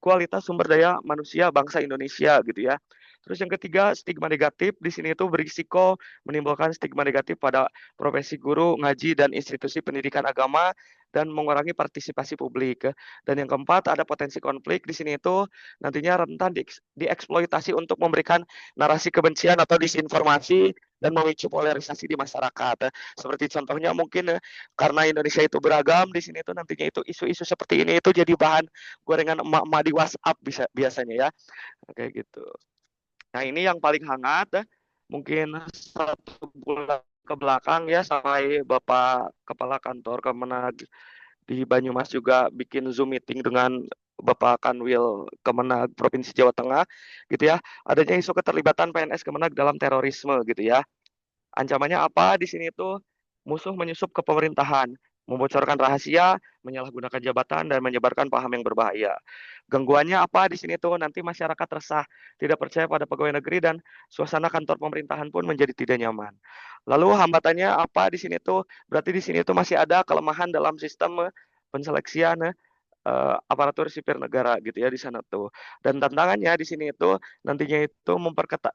kualitas sumber daya manusia bangsa Indonesia gitu ya. Terus yang ketiga, stigma negatif di sini itu berisiko menimbulkan stigma negatif pada profesi guru, ngaji dan institusi pendidikan agama dan mengurangi partisipasi publik. Dan yang keempat, ada potensi konflik di sini itu nantinya rentan dieksploitasi untuk memberikan narasi kebencian atau disinformasi dan memicu polarisasi di masyarakat. Seperti contohnya mungkin karena Indonesia itu beragam, di sini itu nantinya itu isu-isu seperti ini itu jadi bahan gorengan emak-emak di WhatsApp biasanya ya. Kayak gitu. Nah, ini yang paling hangat mungkin 1 bulan ke belakang ya sampai Bapak Kepala Kantor Kemenag di Banyumas juga bikin Zoom meeting dengan Bapak Kanwil Kemenag Provinsi Jawa Tengah gitu ya. Adanya isu keterlibatan PNS Kemenag dalam terorisme gitu ya. Ancamannya apa di sini itu musuh menyusup ke pemerintahan, membocorkan rahasia, menyalahgunakan jabatan dan menyebarkan paham yang berbahaya. Gangguannya apa di sini tuh nanti masyarakat resah, tidak percaya pada pegawai negeri dan suasana kantor pemerintahan pun menjadi tidak nyaman. Lalu hambatannya apa di sini tuh? Berarti di sini tuh masih ada kelemahan dalam sistem penseleksian aparatur sipil negara gitu ya di sana tuh. Dan tantangannya di sini itu nantinya itu memperketat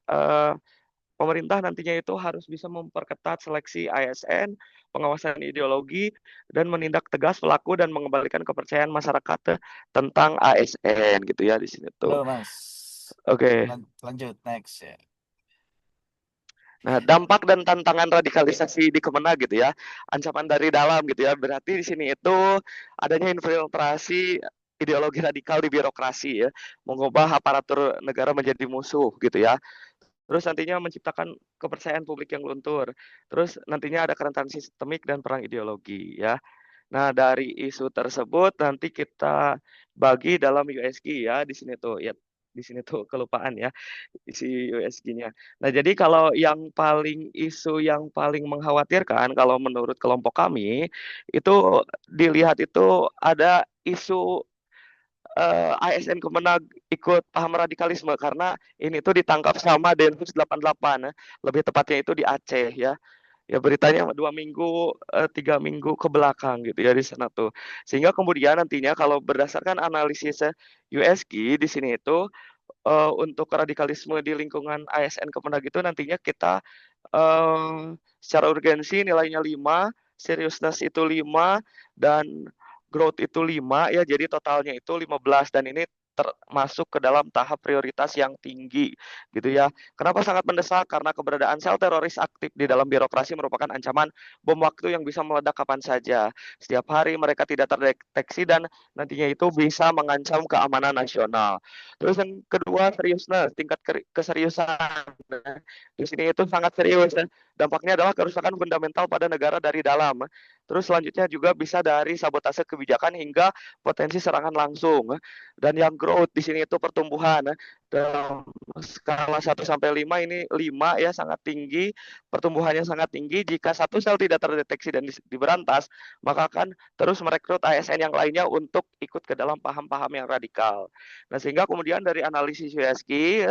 pemerintah nantinya itu harus bisa memperketat seleksi ASN, pengawasan ideologi, dan menindak tegas pelaku dan mengembalikan kepercayaan masyarakat tentang ASN gitu ya di sini tuh. Halo Mas. Oke. Lanjut next ya. Nah, dampak dan tantangan radikalisasi di Kemenag gitu ya, ancaman dari dalam gitu ya. Berarti di sini itu adanya infiltrasi ideologi radikal di birokrasi ya, mengubah aparatur negara menjadi musuh gitu ya. Terus nantinya menciptakan kepercayaan publik yang luntur. Terus nantinya ada kerentanan sistemik dan perang ideologi ya. Nah, dari isu tersebut nanti kita bagi dalam USG ya di sini tuh ya. Di sini tuh kelupaan ya isi USG-nya. Nah, jadi kalau isu yang paling mengkhawatirkan kalau menurut kelompok kami itu dilihat itu ada isu ASN Kemenag ikut paham radikalisme karena ini tuh ditangkap sama Densus 88 lebih tepatnya itu di Aceh ya. Ya beritanya 2 minggu 3 minggu ke belakang gitu ya di sana tuh. Sehingga kemudian nantinya kalau berdasarkan analisis USG di sini itu untuk radikalisme di lingkungan ASN Kemenag itu nantinya kita secara urgensi nilainya 5, seriousness itu 5 dan growth itu 5 ya, jadi totalnya itu 15 dan ini termasuk ke dalam tahap prioritas yang tinggi gitu ya. Kenapa sangat mendesak? Karena keberadaan sel teroris aktif di dalam birokrasi merupakan ancaman bom waktu yang bisa meledak kapan saja. Setiap hari mereka tidak terdeteksi dan nantinya itu bisa mengancam keamanan nasional. Terus yang kedua seriusness, tingkat keseriusan. Di sini itu sangat serius ya. dampaknya adalah kerusakan fundamental pada negara dari dalam. Terus selanjutnya juga bisa dari sabotase kebijakan hingga potensi serangan langsung. Dan yang growth di sini itu pertumbuhan. Dalam skala 1 sampai 5 ini 5 ya, sangat tinggi, pertumbuhannya sangat tinggi. Jika satu sel tidak terdeteksi dan diberantas, maka akan terus merekrut ASN yang lainnya untuk ikut ke dalam paham-paham yang radikal. Nah, sehingga kemudian dari analisis USG,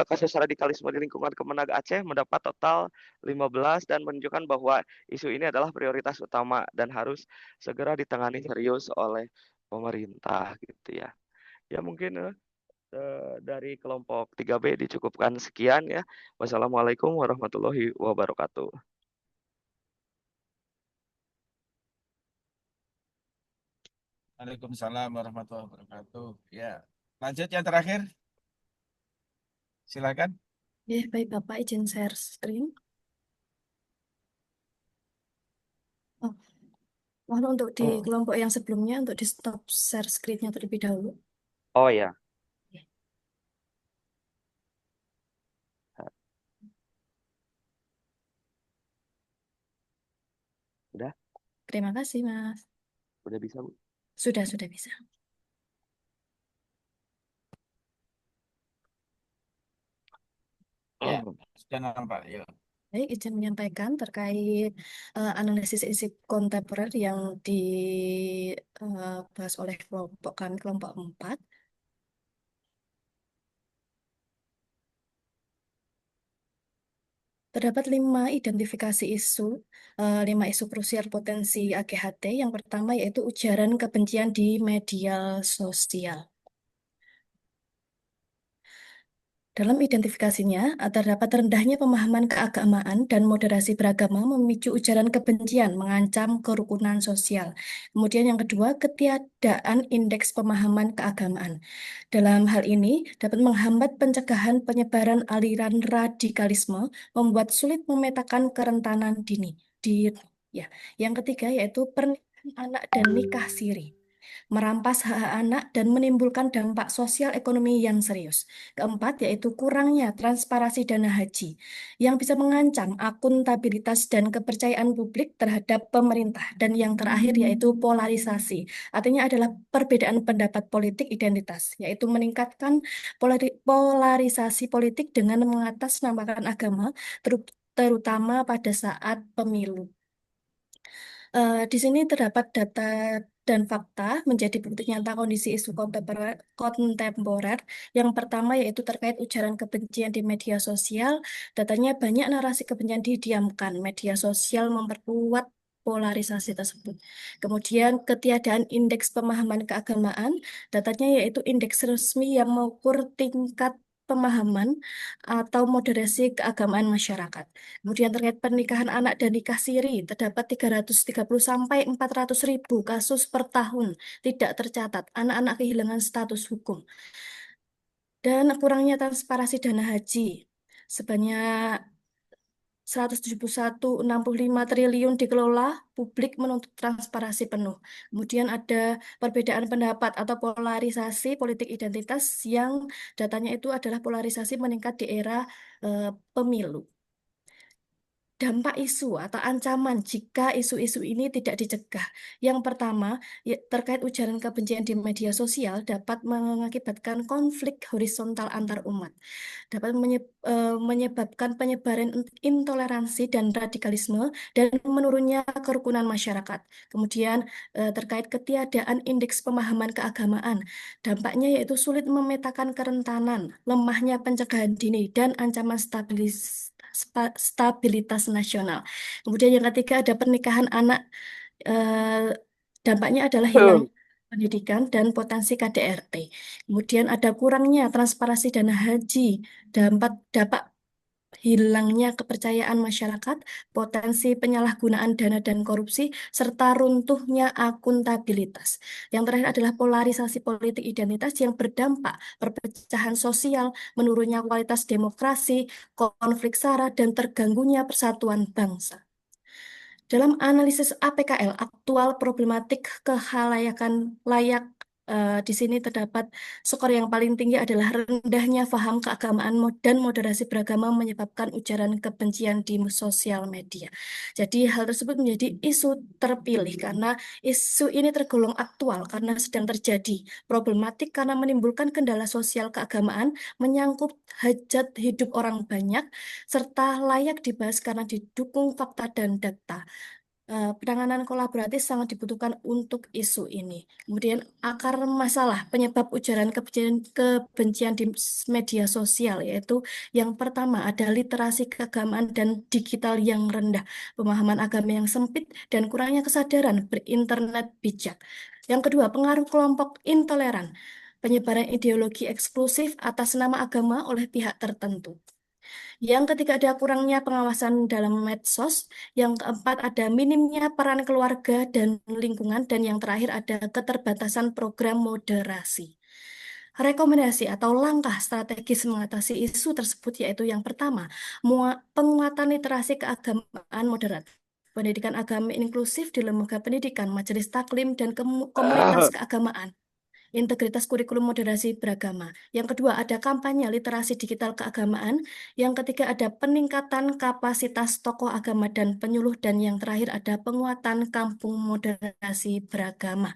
kasus radikalisme di lingkungan Kemenag Aceh mendapat total 15 dan menunjukkan bahwa isu ini adalah prioritas utama dan harus segera ditangani serius oleh pemerintah gitu ya. Ya mungkin dari kelompok 3B dicukupkan sekian ya. Wassalamualaikum warahmatullahi wabarakatuh. Waalaikumsalam warahmatullahi wabarakatuh. Ya, lanjut yang terakhir. Silakan. Ya, baik Bapak, izin share screen. Oh, mohon untuk di kelompok yang sebelumnya untuk di stop share screen-nya terlebih dahulu. Oh ya. Udah? Terima kasih, Mas. Udah bisa, Bu? Sudah bisa. Ya, sudah nampak. Ya. Baik, izin menyampaikan terkait analisis isi kontemporer yang dibahas oleh kelompok kami, kelompok 4. Terdapat 5 identifikasi isu, 5 isu krusial potensi AGHT. Yang pertama yaitu ujaran kebencian di media sosial. Dalam identifikasinya, terdapat rendahnya pemahaman keagamaan dan moderasi beragama memicu ujaran kebencian, mengancam kerukunan sosial. Kemudian yang kedua, ketiadaan indeks pemahaman keagamaan. Dalam hal ini, dapat menghambat pencegahan penyebaran aliran radikalisme, membuat sulit memetakan kerentanan dini. Yang ketiga, yaitu pernikahan anak dan nikah siri, merampas hak anak dan menimbulkan dampak sosial ekonomi yang serius. Keempat, yaitu kurangnya transparansi dana haji yang bisa mengancam akuntabilitas dan kepercayaan publik terhadap pemerintah. Dan yang terakhir yaitu polarisasi, artinya adalah perbedaan pendapat politik identitas, yaitu meningkatkan polarisasi politik dengan mengatasnamakan agama, terutama pada saat pemilu. Di sini terdapat data dan fakta menjadi bukti nyata kondisi isu kontemporer. Yang pertama yaitu terkait ujaran kebencian di media sosial. Datanya banyak narasi kebencian didiamkan. Media sosial memperkuat polarisasi tersebut. Kemudian ketiadaan indeks pemahaman keagamaan. Datanya yaitu indeks resmi yang mengukur tingkat pemahaman atau moderasi keagamaan masyarakat. Kemudian terkait pernikahan anak dan nikah siri, terdapat 330 sampai 400 ribu kasus per tahun tidak tercatat anak-anak kehilangan status hukum. Dan kurangnya transparansi dana haji sebanyak 171,65 triliun dikelola, publik menuntut transparansi penuh. Kemudian ada perbedaan pendapat atau polarisasi politik identitas yang datanya itu adalah polarisasi meningkat di era pemilu. Dampak isu atau ancaman jika isu-isu ini tidak dicegah. Yang pertama, terkait ujaran kebencian di media sosial dapat mengakibatkan konflik horizontal antar umat, dapat menyebabkan penyebaran intoleransi dan radikalisme dan menurunnya kerukunan masyarakat. Kemudian terkait ketiadaan indeks pemahaman keagamaan, dampaknya yaitu sulit memetakan kerentanan, lemahnya pencegahan dini, dan ancaman stabilitas nasional. Kemudian yang ketiga ada pernikahan anak, dampaknya adalah hilang pendidikan dan potensi KDRT. Kemudian ada kurangnya transparansi dana haji, dampak hilangnya kepercayaan masyarakat, potensi penyalahgunaan dana dan korupsi, serta runtuhnya akuntabilitas. Yang terakhir adalah polarisasi politik identitas yang berdampak perpecahan sosial, menurunnya kualitas demokrasi, konflik SARA, dan terganggunya persatuan bangsa. Dalam analisis APKL, aktual problematik kehalayakan layak Di sini terdapat skor yang paling tinggi adalah rendahnya paham keagamaan dan moderasi beragama menyebabkan ujaran kebencian di sosial media. Jadi hal tersebut menjadi isu terpilih karena isu ini tergolong aktual karena sedang terjadi, problematik karena menimbulkan kendala sosial keagamaan, menyangkut hajat hidup orang banyak, serta layak dibahas karena didukung fakta dan data. Penanganan kolaboratif sangat dibutuhkan untuk isu ini. Kemudian akar masalah penyebab ujaran kebencian di media sosial, yaitu yang pertama ada literasi keagamaan dan digital yang rendah, pemahaman agama yang sempit, dan kurangnya kesadaran berinternet bijak. Yang kedua, pengaruh kelompok intoleran, penyebaran ideologi eksklusif atas nama agama oleh pihak tertentu. Yang ketiga ada kurangnya pengawasan dalam medsos. Yang keempat ada minimnya peran keluarga dan lingkungan. Dan yang terakhir ada keterbatasan program moderasi. Rekomendasi atau langkah strategis mengatasi isu tersebut yaitu yang pertama, penguatan literasi keagamaan moderat. Pendidikan agama inklusif di lembaga pendidikan, majelis taklim, dan komunitas keagamaan. Integritas kurikulum moderasi beragama. Yang kedua, ada kampanye literasi digital keagamaan. Yang ketiga, ada peningkatan kapasitas tokoh agama dan penyuluh. Dan yang terakhir, ada penguatan kampung moderasi beragama.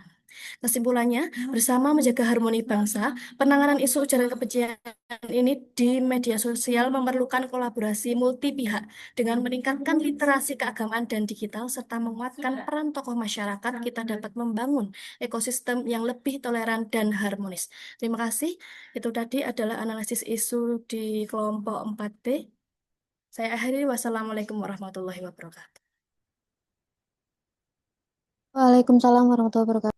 Kesimpulannya, bersama menjaga harmoni bangsa, penanganan isu ujaran kebencian ini di media sosial memerlukan kolaborasi multi pihak dengan meningkatkan literasi keagamaan dan digital serta menguatkan peran tokoh masyarakat, kita dapat membangun ekosistem yang lebih toleran dan harmonis. Terima kasih. Itu tadi adalah analisis isu di kelompok 4B. Saya akhiri. Wassalamualaikum warahmatullahi wabarakatuh. Waalaikumsalam warahmatullahi wabarakatuh.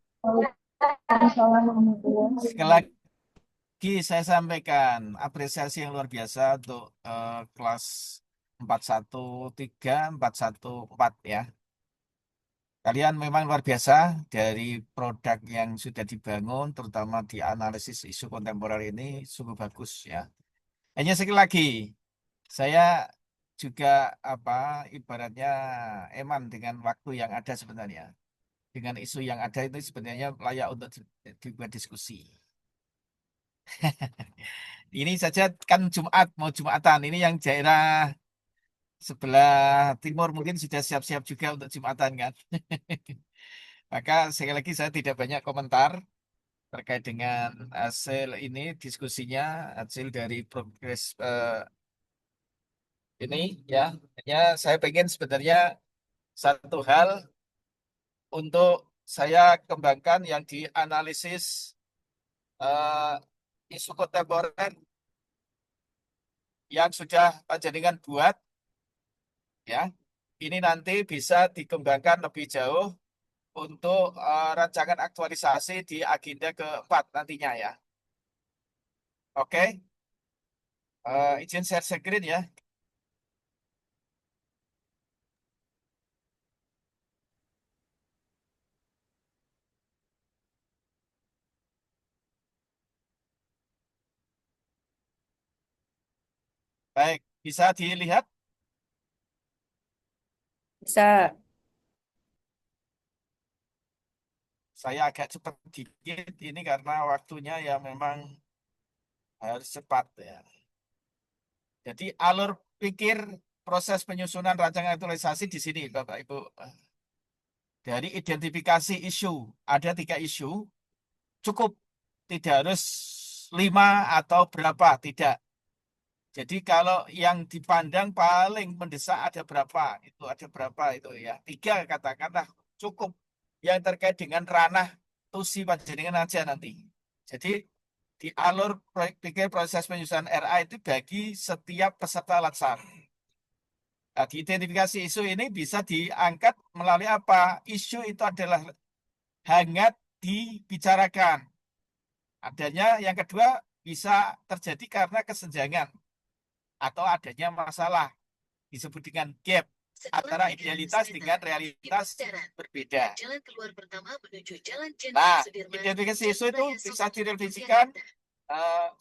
Sekali lagi saya sampaikan apresiasi yang luar biasa untuk kelas 413, 414 ya. Kalian memang luar biasa dari produk yang sudah dibangun, terutama di analisis isu kontemporer ini sungguh bagus ya. Hanya sekali lagi, saya juga ibaratnya eman dengan waktu yang ada sebenarnya. Dengan isu yang ada itu sebenarnya layak untuk dibuat diskusi. Ini saja kan Jumat, mau Jumatan. Ini yang daerah sebelah timur mungkin sudah siap-siap juga untuk Jumatan kan. Maka sekali lagi saya tidak banyak komentar terkait dengan hasil ini diskusinya, hasil dari progres ini ya. Hanya saya pengen sebenarnya satu hal untuk saya kembangkan yang dianalisis isu kontemporer yang sudah panjenengan buat ya. Ini nanti bisa dikembangkan lebih jauh untuk rancangan aktualisasi di agenda keempat nantinya ya. Oke. Izin share screen ya. Baik, bisa dilihat? Bisa. Saya agak cepat dikit ini karena waktunya ya memang harus cepat ya. Jadi alur pikir proses penyusunan rancangan aktualisasi di sini Bapak Ibu. Dari identifikasi isu, ada 3 isu, cukup, tidak harus 5 atau berapa, tidak. Jadi kalau yang dipandang paling mendesak ada berapa, itu ada berapa itu ya. 3 katakanlah cukup yang terkait dengan ranah tusi panjenengan aja nanti. Jadi di alur pikir proses penyusunan RA itu bagi setiap peserta latsar. Nah, di identifikasi isu ini bisa diangkat melalui apa? Isu itu adalah hangat dibicarakan. Adanya yang kedua bisa terjadi karena kesenjangan atau adanya masalah disebut dengan gap antara idealitas dengan realitas berbeda. Nah, identifikasi isu itu bisa direvisikan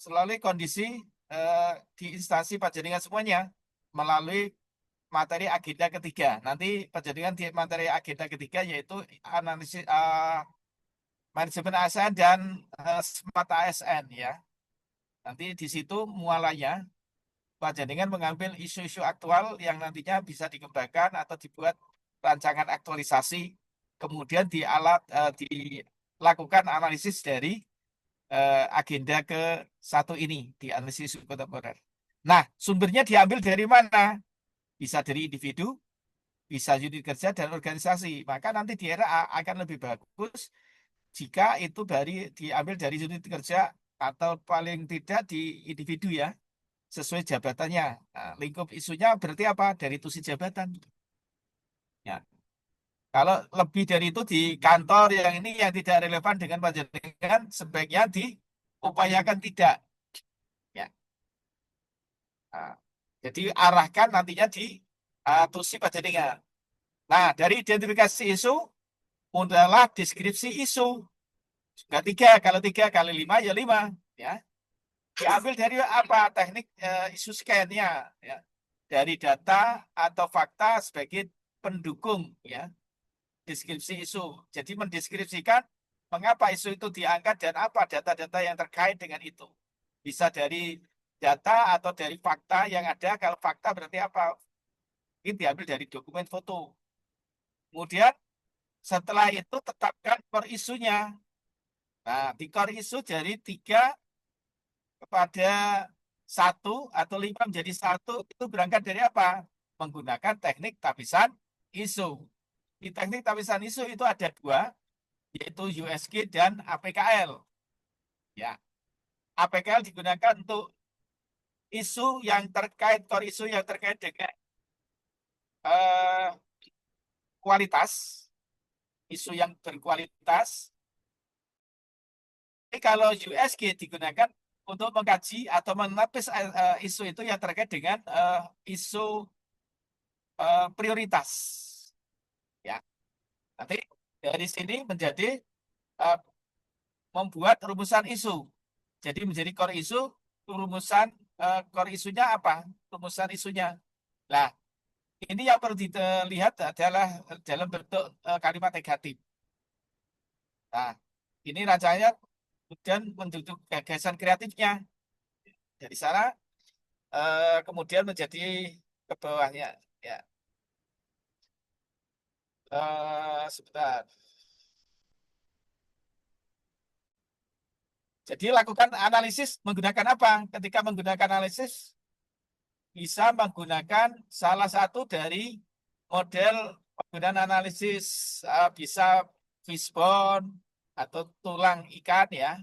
melalui kondisi di instansi panjenengan semuanya melalui materi agenda ketiga. Nanti panjenengan di materi agenda ketiga yaitu analisis manajemen ASN dan smart ASN ya. Nanti di situ mualanya panjenengan mengambil isu-isu aktual yang nantinya bisa dikembangkan atau dibuat rancangan aktualisasi, kemudian dilakukan analisis dari agenda ke satu ini, di analisis isu kontemporer. Nah, sumbernya diambil dari mana? Bisa dari individu, bisa unit kerja dan organisasi. Maka nanti di era akan lebih bagus jika itu diambil dari unit kerja atau paling tidak di individu ya, sesuai jabatannya. Nah, lingkup isunya berarti apa? Dari tusi jabatan. Ya. Kalau lebih dari itu di kantor yang ini yang tidak relevan dengan panjenengan, sebaiknya diupayakan tidak. Ya. Nah, jadi arahkan nantinya di tusi panjenengan. Nah, dari identifikasi isu, adalah deskripsi isu. Sudah 3, kalau 3 kali 5 ya 5. Ya. Diambil dari apa? Teknik isu scan-nya. Ya. Dari data atau fakta sebagai pendukung. Ya. Deskripsi isu. Jadi mendeskripsikan mengapa isu itu diangkat dan apa data-data yang terkait dengan itu. Bisa dari data atau dari fakta yang ada. Kalau fakta berarti apa? Ini diambil dari dokumen foto. Kemudian setelah itu tetapkan core isunya. Nah, di core isu dari 3 kepada 1 atau 5 menjadi 1 itu berangkat dari apa? Menggunakan teknik tapisan isu. Di teknik tapisan isu itu ada 2, yaitu USG dan APKL. Ya, APKL digunakan untuk isu yang terkait, core isu yang terkait dengan kualitas, isu yang berkualitas. Tapi kalau USG digunakan untuk mengkaji atau menepis isu itu yang terkait dengan isu prioritas. Ya, nanti dari sini menjadi membuat rumusan isu. Jadi menjadi core isu, rumusan core isunya apa? Rumusan isunya. Nah, ini yang perlu dilihat adalah dalam bentuk kalimat negatif. Nah, ini rancangannya kemudian menduduk gagasan kreatifnya. Dari sana kemudian menjadi ke bawahnya. Ya. Sebentar. Jadi lakukan analisis menggunakan apa? Ketika menggunakan analisis, bisa menggunakan salah satu dari model penggunaan analisis, bisa fishbone atau tulang ikan ya,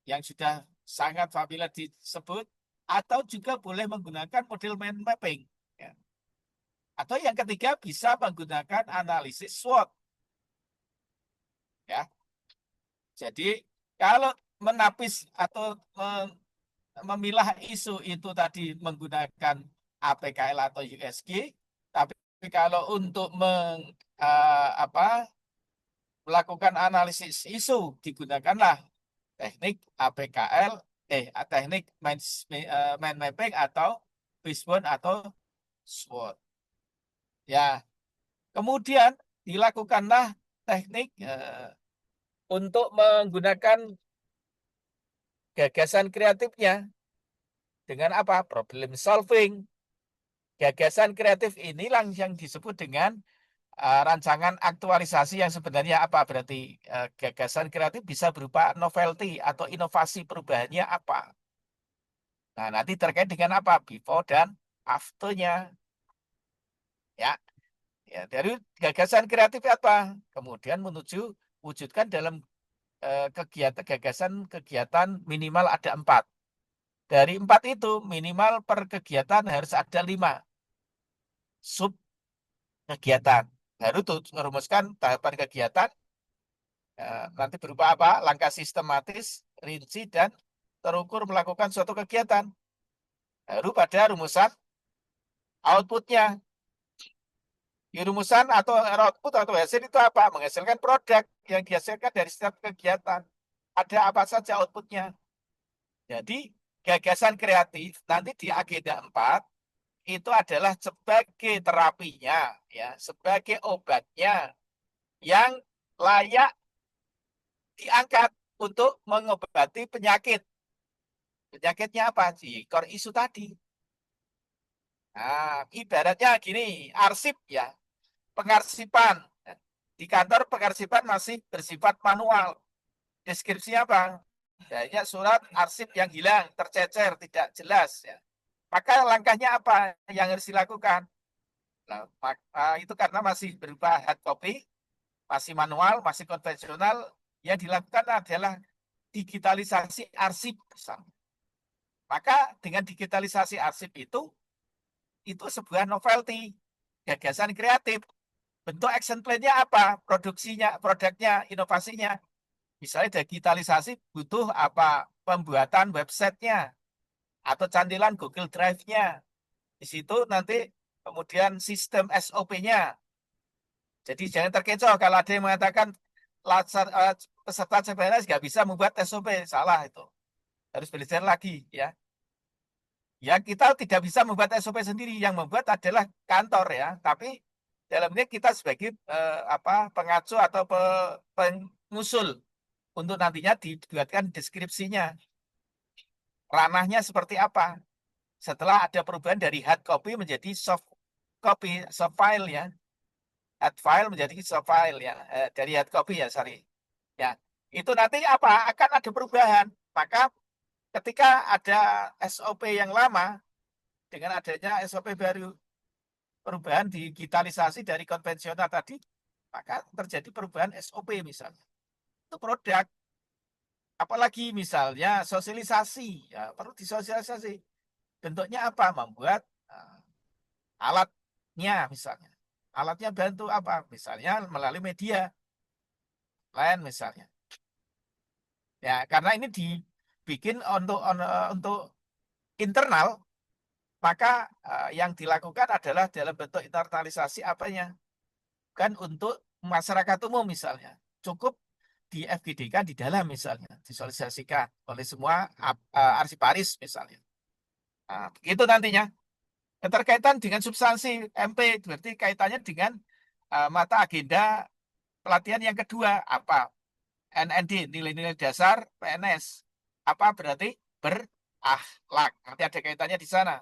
yang sudah sangat familiar disebut, atau juga boleh menggunakan model mind mapping. Ya. Atau yang ketiga bisa menggunakan analisis SWOT. Ya. Jadi kalau menapis atau memilah isu itu tadi menggunakan APKL atau USG, tapi kalau untuk melakukan analisis isu digunakanlah teknik APKL, teknik mind mapping atau fishbone atau SWOT. Ya, kemudian dilakukanlah teknik untuk menggunakan gagasan kreatifnya dengan apa? Problem solving. Gagasan kreatif inilah yang disebut dengan rancangan aktualisasi yang sebenarnya apa? Berarti gagasan kreatif bisa berupa novelty atau inovasi perubahannya apa? Nah, nanti terkait dengan apa? Before dan after-nya. Ya. Ya, dari gagasan kreatif apa? Kemudian menuju wujudkan dalam gagasan kegiatan minimal ada 4. Dari 4 itu minimal per kegiatan harus ada 5 sub kegiatan. Baru tuh merumuskan tahapan kegiatan nanti berupa apa? Langkah sistematis, rinci, dan terukur melakukan suatu kegiatan. Baru pada rumusan outputnya. Di rumusan atau output atau hasil itu apa? Menghasilkan produk yang dihasilkan dari setiap kegiatan. Ada apa saja outputnya. Jadi gagasan kreatif nanti di agenda 4 itu adalah sebagai terapinya, ya, sebagai obatnya yang layak diangkat untuk mengobati penyakit. Penyakitnya apa? Di core isu tadi. Nah, ibaratnya gini, arsip ya, pengarsipan. Di kantor pengarsipan masih bersifat manual. Deskripsinya apa? Banyak surat arsip yang hilang, tercecer, tidak jelas. Ya. Maka langkahnya apa yang harus dilakukan? Nah, itu karena masih berupa hard copy, masih manual, masih konvensional, yang dilakukan adalah digitalisasi arsip. Maka dengan digitalisasi arsip itu sebuah novelty, gagasan kreatif. Bentuk action plan-nya apa? Produksinya, produknya, inovasinya. Misalnya digitalisasi butuh apa? Pembuatan websitenya atau cantilan Google Drive-nya. Di situ nanti kemudian sistem SOP-nya. Jadi jangan terkecoh kalau ada yang mengatakan peserta CPNS nggak bisa membuat SOP. Salah itu. Harus belajar lagi ya. Ya kita tidak bisa membuat SOP sendiri. Yang membuat adalah kantor ya. Tapi dalam ini kita sebagai pengacu atau pengusul untuk nantinya dibuatkan deskripsinya. Ranahnya seperti apa? Setelah ada perubahan dari hard copy menjadi soft copy, soft file ya. Hard file menjadi soft file ya. Dari hard copy ya, sorry. Ya, itu nanti apa? Akan ada perubahan. Maka ketika ada SOP yang lama dengan adanya SOP baru, perubahan digitalisasi dari konvensional tadi, maka terjadi perubahan SOP misalnya. Itu produk. Apalagi misalnya sosialisasi, ya perlu disosialisasi. Bentuknya apa? Membuat alatnya misalnya. Alatnya bantu apa? Misalnya melalui media lain misalnya. Ya, karena ini dibikin untuk internal, maka yang dilakukan adalah dalam bentuk internalisasi apanya? Bukan untuk masyarakat umum misalnya. Cukup di FGD-kan di dalam misalnya, disosialisasikan oleh semua arsiparis misalnya. Nah, begitu nantinya. Keterkaitan dengan substansi MP, berarti kaitannya dengan mata agenda pelatihan yang kedua, apa? NND, nilai-nilai dasar PNS. Apa berarti? Berakhlak. Nanti ada kaitannya di sana.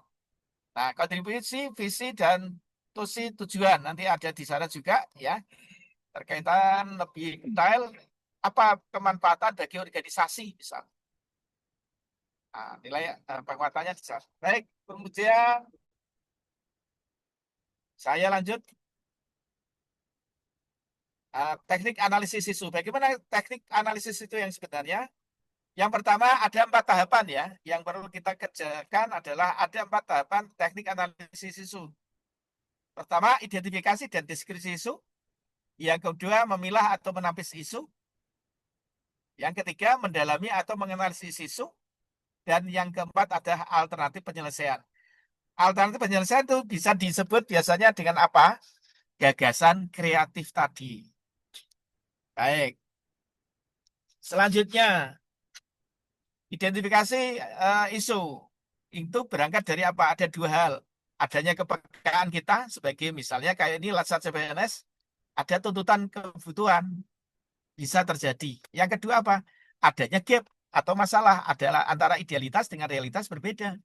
Nah, kontribusi, visi, dan tujuan nanti ada di sana juga ya. Terkaitan lebih detail apa kemanfaatan bagi organisasi misalnya. Nah, nilai penguatannya di sana. Baik, kemudian saya lanjut. Teknik analisis isu. Bagaimana teknik analisis itu yang sebenarnya? Yang pertama ada 4 tahapan ya. Yang perlu kita kerjakan adalah ada 4 tahapan teknik analisis isu. Pertama, identifikasi dan deskripsi isu. Yang kedua, memilah atau menapis isu. Yang ketiga, mendalami atau menganalisis isu. Dan yang keempat ada alternatif penyelesaian. Alternatif penyelesaian itu bisa disebut biasanya dengan apa? Gagasan kreatif tadi. Baik. Selanjutnya, identifikasi isu. Itu berangkat dari apa? Ada 2 hal. Adanya kepekaan kita sebagai misalnya kayak ini Latsat CPNS, ada tuntutan kebutuhan. Bisa terjadi. Yang kedua apa? Adanya gap atau masalah adalah antara idealitas dengan realitas berbeda.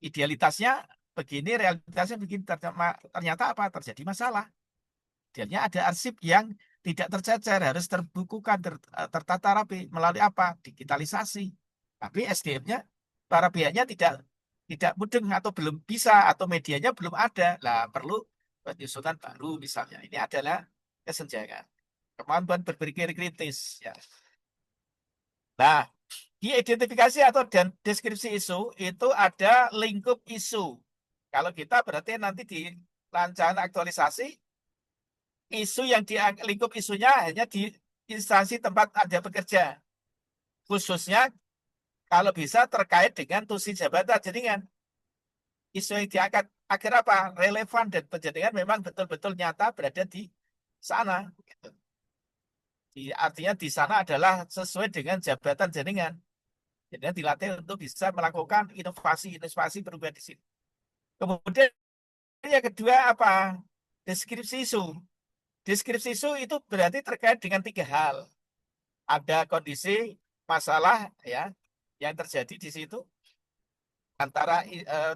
Idealitasnya begini, realitasnya begini. Ternyata apa? Terjadi masalah. Idealnya ada arsip yang tidak tercecer, harus terbukukan, tertata rapi melalui apa? Digitalisasi. Tapi SDM-nya, para pihaknya tidak mudeng atau belum bisa atau medianya belum ada. Lah perlu penyusunan baru misalnya. Ini adalah kesenjangan. Kemampuan berpikir kritis. Ya. Nah, di identifikasi atau deskripsi isu itu ada lingkup isu. Kalau kita berarti nanti di rancangan aktualisasi, isu yang di lingkup isunya hanya di instansi tempat Anda bekerja. Khususnya kalau bisa terkait dengan tusi jabatan jaringan. Isu yang diangkat akhir apa? Relevan dan penjaringan memang betul-betul nyata berada di sana. Artinya di sana adalah sesuai dengan jabatan jaringan. Jadi dilatih untuk bisa melakukan inovasi perubahan di sini. Kemudian yang kedua apa? Deskripsi isu. Deskripsi isu itu berarti terkait dengan 3 hal. ada kondisi masalah ya yang terjadi di situ antara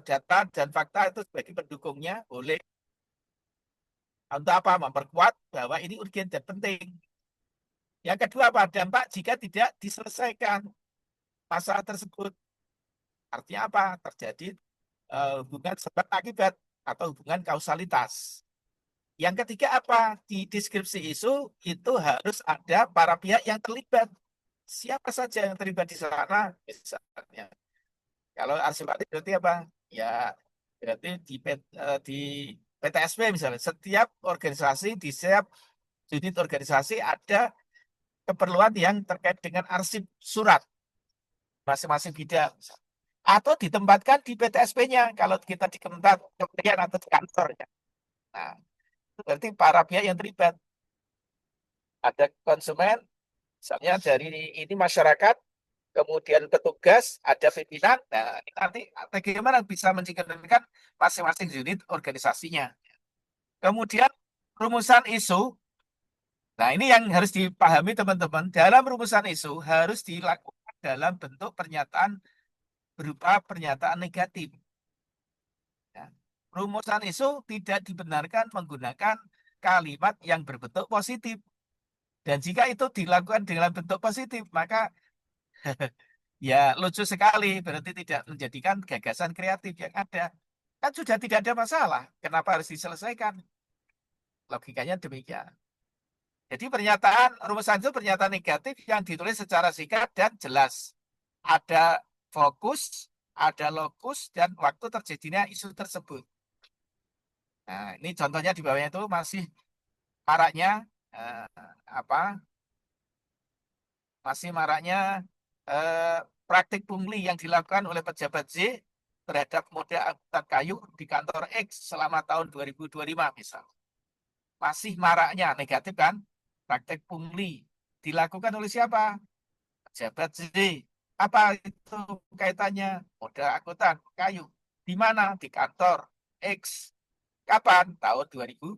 data dan fakta itu sebagai pendukungnya boleh untuk apa? Memperkuat bahwa ini urgen dan penting. Yang kedua apa? Dampak jika tidak diselesaikan masalah tersebut. Artinya apa? Terjadi hubungan sebab akibat atau hubungan kausalitas. Yang ketiga apa? Di deskripsi isu itu harus ada para pihak yang terlibat. Siapa saja yang terlibat di sana? Misalnya, kalau arsipati berarti apa? Ya, berarti di PTSP misalnya, setiap organisasi, di setiap unit organisasi ada keperluan yang terkait dengan arsip surat masing-masing bidang. Atau ditempatkan di PTSP-nya kalau kita di kementerian atau di kantornya. Nah, itu berarti para pihak yang terlibat. Ada konsumen, misalnya dari ini masyarakat, kemudian petugas, ada pimpinan. Nah, nanti bagaimana bisa mensinkronkan masing-masing unit organisasinya. Kemudian rumusan isu. Nah, ini yang harus dipahami teman-teman. Dalam rumusan isu harus dilakukan dalam bentuk pernyataan berupa pernyataan negatif. Ya. Rumusan isu tidak dibenarkan menggunakan kalimat yang berbentuk positif. Dan jika itu dilakukan dengan bentuk positif, maka ya lucu sekali, berarti tidak menjadikan gagasan kreatif yang ada. Kan sudah tidak ada masalah, kenapa harus diselesaikan? Logikanya demikian. Jadi rumusan itu pernyataan negatif yang ditulis secara singkat dan jelas. Ada fokus, ada lokus, dan waktu terjadinya isu tersebut. Nah, ini contohnya di bawahnya itu masih maraknya praktik pungli yang dilakukan oleh pejabat Z terhadap moda angkutan kayu di kantor X selama tahun 2025 misal. Masih maraknya negatif kan? Praktik pungli dilakukan oleh siapa? Pejabat Z. Apa itu kaitannya? Moda angkutan kayu. Di mana? Di kantor X. Kapan? Tahun 2025.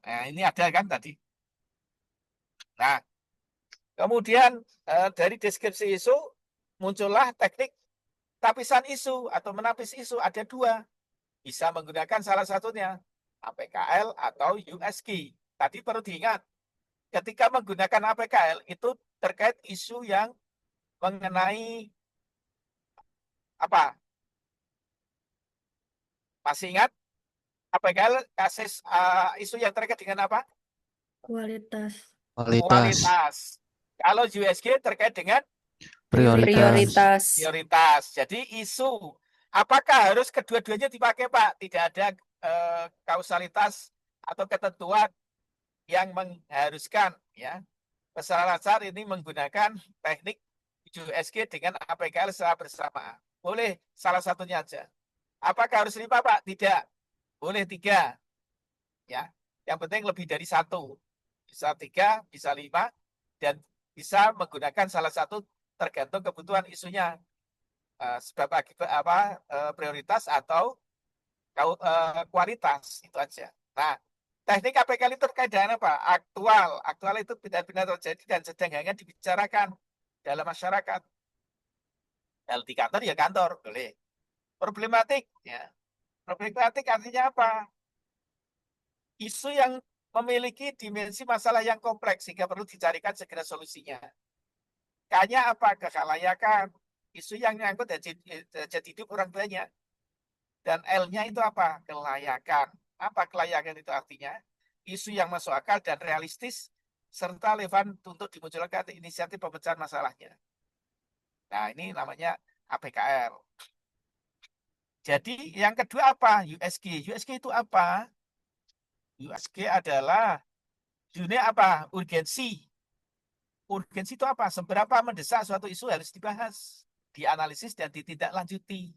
Nah, ini ada kan tadi. Nah, kemudian dari deskripsi isu muncullah teknik tapisan isu atau menapis isu. Ada dua. Bisa menggunakan salah satunya APKL atau USG. Tadi perlu diingat, ketika menggunakan APKL itu terkait isu yang mengenai apa? Masih ingat? APKL kasus isu yang terkait dengan apa? Kualitas. Kualitas. Kalau USG terkait dengan Prioritas. Jadi isu. Apakah harus kedua-duanya dipakai, Pak? Tidak ada kausalitas atau ketentuan yang mengharuskan, ya. Pesawat ini menggunakan teknik USG dengan APKL secara bersamaan. Boleh salah satunya aja. Apakah harus 5, Pak? Tidak. Boleh 3. Ya. Yang penting lebih dari 1. Bisa 3, bisa 5, dan bisa menggunakan salah satu tergantung kebutuhan isunya. Sebab akibat prioritas atau kualitas, itu aja. Nah, teknik APKL itu terkait dengan apa? Aktual itu benar-benar terjadi dan sedang hangat dibicarakan dalam masyarakat. Kalau di kantor ya kantor, boleh. Problematik, ya. Problematik artinya apa? Isu yang memiliki dimensi masalah yang kompleks sehingga perlu dicarikan segera solusinya. Kayaknya apa? Kekalayakan. Isu yang nyangkut hajat hidup orang banyak. Dan L-nya itu apa? Kelayakan. Apa kelayakan itu artinya? Isu yang masuk akal dan realistis serta relevan untuk dimunculkan inisiatif pemecahan masalahnya. Nah, ini namanya APKL. Jadi yang kedua apa? USG. USG itu apa? USG adalah unit apa? Urgensi. Urgensi itu apa? Seberapa mendesak suatu isu harus dibahas, dianalisis, dan ditindaklanjuti.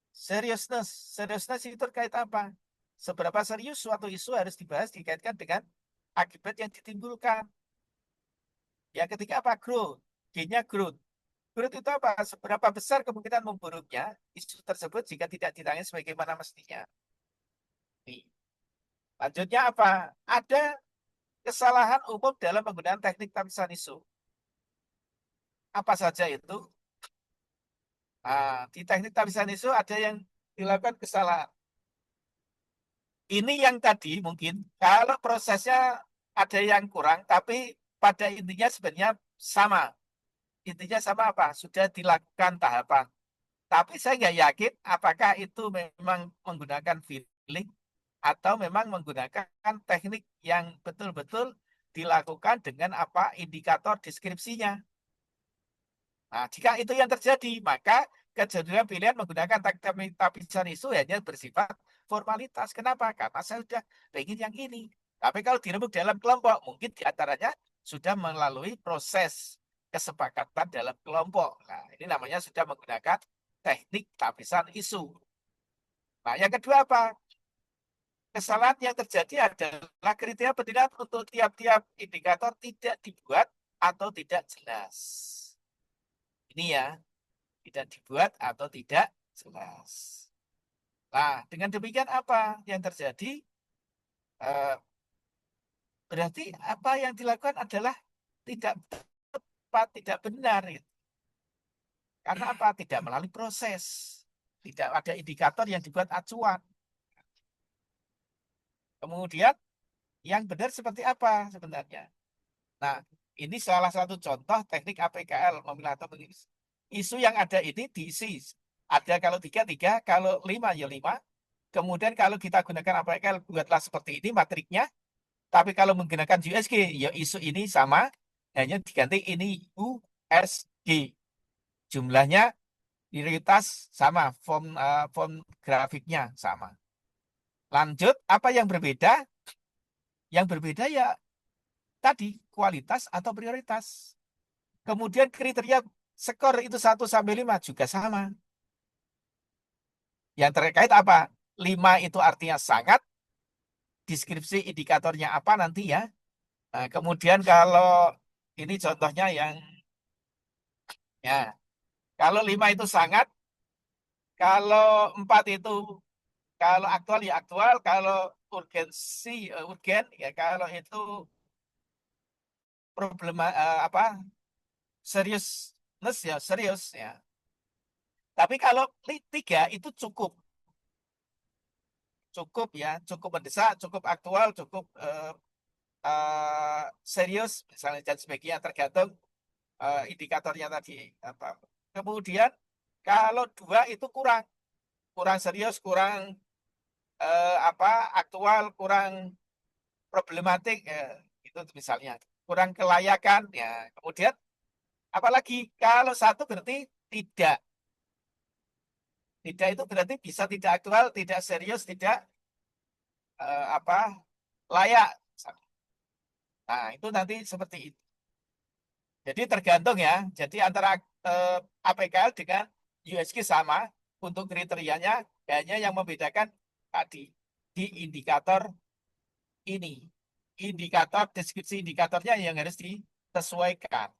Seriousness itu terkait apa? Seberapa serius suatu isu harus dibahas dikaitkan dengan akibat yang ditimbulkan. Yang ketiga apa? Growth. G-nya growth. Growth itu apa? Seberapa besar kemungkinan memburuknya isu tersebut jika tidak ditangani sebagaimana mestinya. Nih. Lanjutnya apa? Ada kesalahan umum dalam penggunaan teknik tapisan isu. Apa saja itu? Nah, di teknik tapisan isu ada yang dilakukan kesalahan. Ini yang tadi mungkin kalau prosesnya ada yang kurang, tapi pada intinya sebenarnya sama. Intinya sama apa? Sudah dilakukan tahapan. Tapi saya nggak yakin apakah itu memang menggunakan feeling atau memang menggunakan teknik yang betul-betul dilakukan dengan apa indikator deskripsinya. Nah, jika itu yang terjadi, maka kejadian pilihan menggunakan teknik tapisan isu hanya bersifat formalitas. Kenapa? Karena saya sudah ingin yang ini. Tapi kalau dirembuk dalam kelompok, mungkin diantaranya sudah melalui proses kesepakatan dalam kelompok. Nah, ini namanya sudah menggunakan teknik tapisan isu. Nah, yang kedua apa? Kesalahan yang terjadi adalah kriteria penilaian untuk tiap-tiap indikator tidak dibuat atau tidak jelas. Ini ya, tidak dibuat atau tidak jelas. Nah, dengan demikian apa yang terjadi? Berarti apa yang dilakukan adalah tidak tepat, tidak benar. Gitu. Karena apa? Tidak melalui proses. Tidak ada indikator yang dibuat acuan. Kemudian, yang benar seperti apa sebenarnya? Nah, ini salah satu contoh teknik APKL, memilah atau mengirim. Isu yang ada ini diisi. Ada kalau 3, kalau 5, ya 5. Kemudian kalau kita gunakan APKL, buatlah seperti ini matriknya. Tapi kalau menggunakan USG, ya isu ini sama, hanya diganti ini USG. Jumlahnya, prioritas sama, form grafiknya sama. Lanjut, apa yang berbeda? Yang berbeda ya tadi, kualitas atau prioritas. Kemudian kriteria skor itu 1 sampai 5 juga sama. Yang terkait apa? 5 itu artinya sangat, deskripsi indikatornya apa nanti ya. Nah, kemudian kalau ini contohnya yang ya, kalau 5 itu sangat, kalau 4 itu kalau aktual ya aktual, kalau urgensi urgen ya, kalau itu problema apa seriousness ya serius ya. Tapi kalau 3 itu cukup ya, cukup mendesak, cukup aktual, cukup serius misalnya dan sebagainya, tergantung indikatornya tadi apa. Kemudian kalau 2 itu kurang serius, kurang aktual, kurang problematik itu misalnya, kurang kelayakan ya. Kemudian apalagi kalau 1 berarti tidak itu berarti bisa tidak aktual, tidak serius, tidak layak. Nah, itu nanti seperti itu. Jadi tergantung ya. Jadi antara APKL dengan USG sama untuk kriterianya, hanya yang membedakan tadi di indikator ini. Indikator, deskripsi indikatornya yang harus disesuaikan.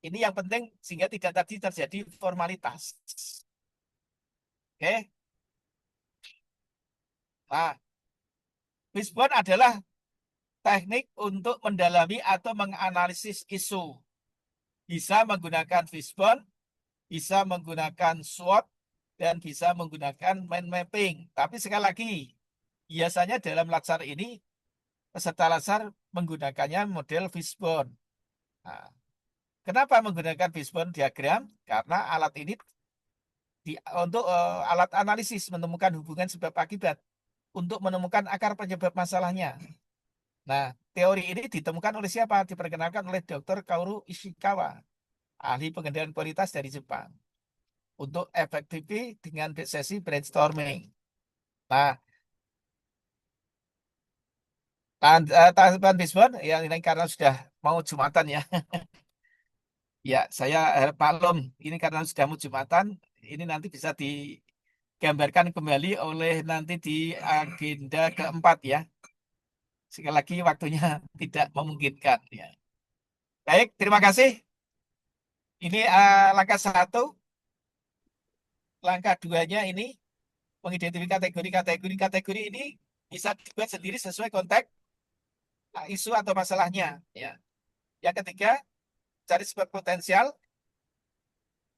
Ini yang penting sehingga tidak tadi terjadi formalitas. Oke. Nah, Fishbone adalah teknik untuk mendalami atau menganalisis isu. Bisa menggunakan Fishbone, bisa menggunakan SWOT, dan bisa menggunakan mind mapping. Tapi sekali lagi, biasanya dalam latsar ini, peserta latsar menggunakannya model Fishbone. Nah, kenapa menggunakan Fishbone diagram? Karena alat ini untuk alat analisis menemukan hubungan sebab akibat untuk menemukan akar penyebab masalahnya. Nah, teori ini ditemukan oleh siapa? Diperkenalkan oleh Dr. Kaoru Ishikawa, ahli pengendalian kualitas dari Jepang, untuk efektif dengan sesi brainstorming. Nah, tahapan Fishbone ya ini karena sudah mau Jumatan ya. Ya, saya maklum ini karena sudah mau Jumatan, ini nanti bisa digambarkan kembali oleh nanti di agenda keempat ya. Sekali lagi waktunya tidak memungkinkan ya. Baik, terima kasih. Ini langkah 1. Langkah 2-nya ini mengidentifikasi kategori ini bisa dibuat sendiri sesuai konteks isu atau masalahnya. Ya. Yang ketiga, cari sumber potensial.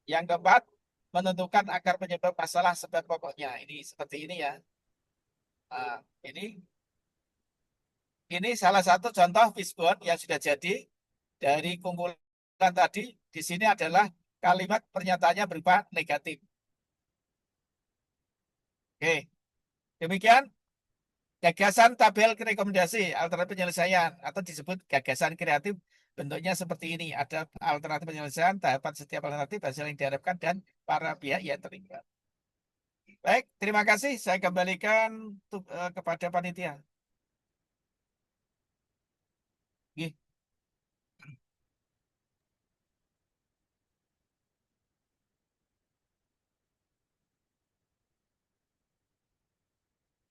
Yang keempat, menentukan akar penyebab masalah sebab pokoknya. Ini seperti ini ya. Nah, ini salah satu contoh fishbone yang sudah jadi dari kumpulan tadi. Di sini adalah kalimat pernyataannya berupa negatif. Oke, demikian gagasan tabel rekomendasi alternatif penyelesaian atau disebut gagasan kreatif. Bentuknya seperti ini. Ada alternatif penyelesaian, tahapan setiap alternatif, hasil yang diharapkan, dan para pihak yang terlibat. Baik, terima kasih. Saya kembalikan kepada panitia. Gih.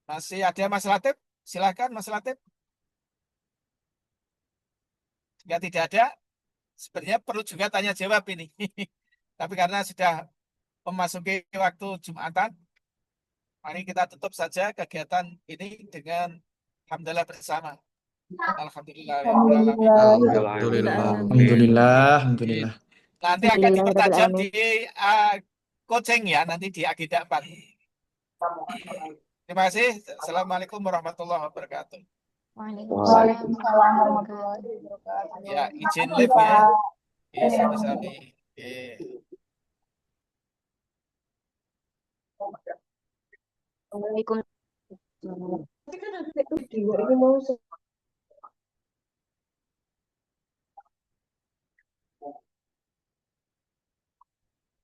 Masih ada Mas Latif? Silakan Mas Latif. Jika tidak ada, sebenarnya perlu juga tanya jawab ini. Tapi karena sudah memasuki waktu Jumatan, mari kita tutup saja kegiatan ini dengan Alhamdulillah bersama. Alhamdulillah. Alhamdulillah. Nanti akan dipertajam di coaching ya, nanti di agenda 4. Terima kasih. Assalamualaikum warahmatullahi wabarakatuh. Waalaikumsalam warahmatullahi wabarakatuh. Ya, izin live ya. Oke, sami-sami. Waalaikumsalam.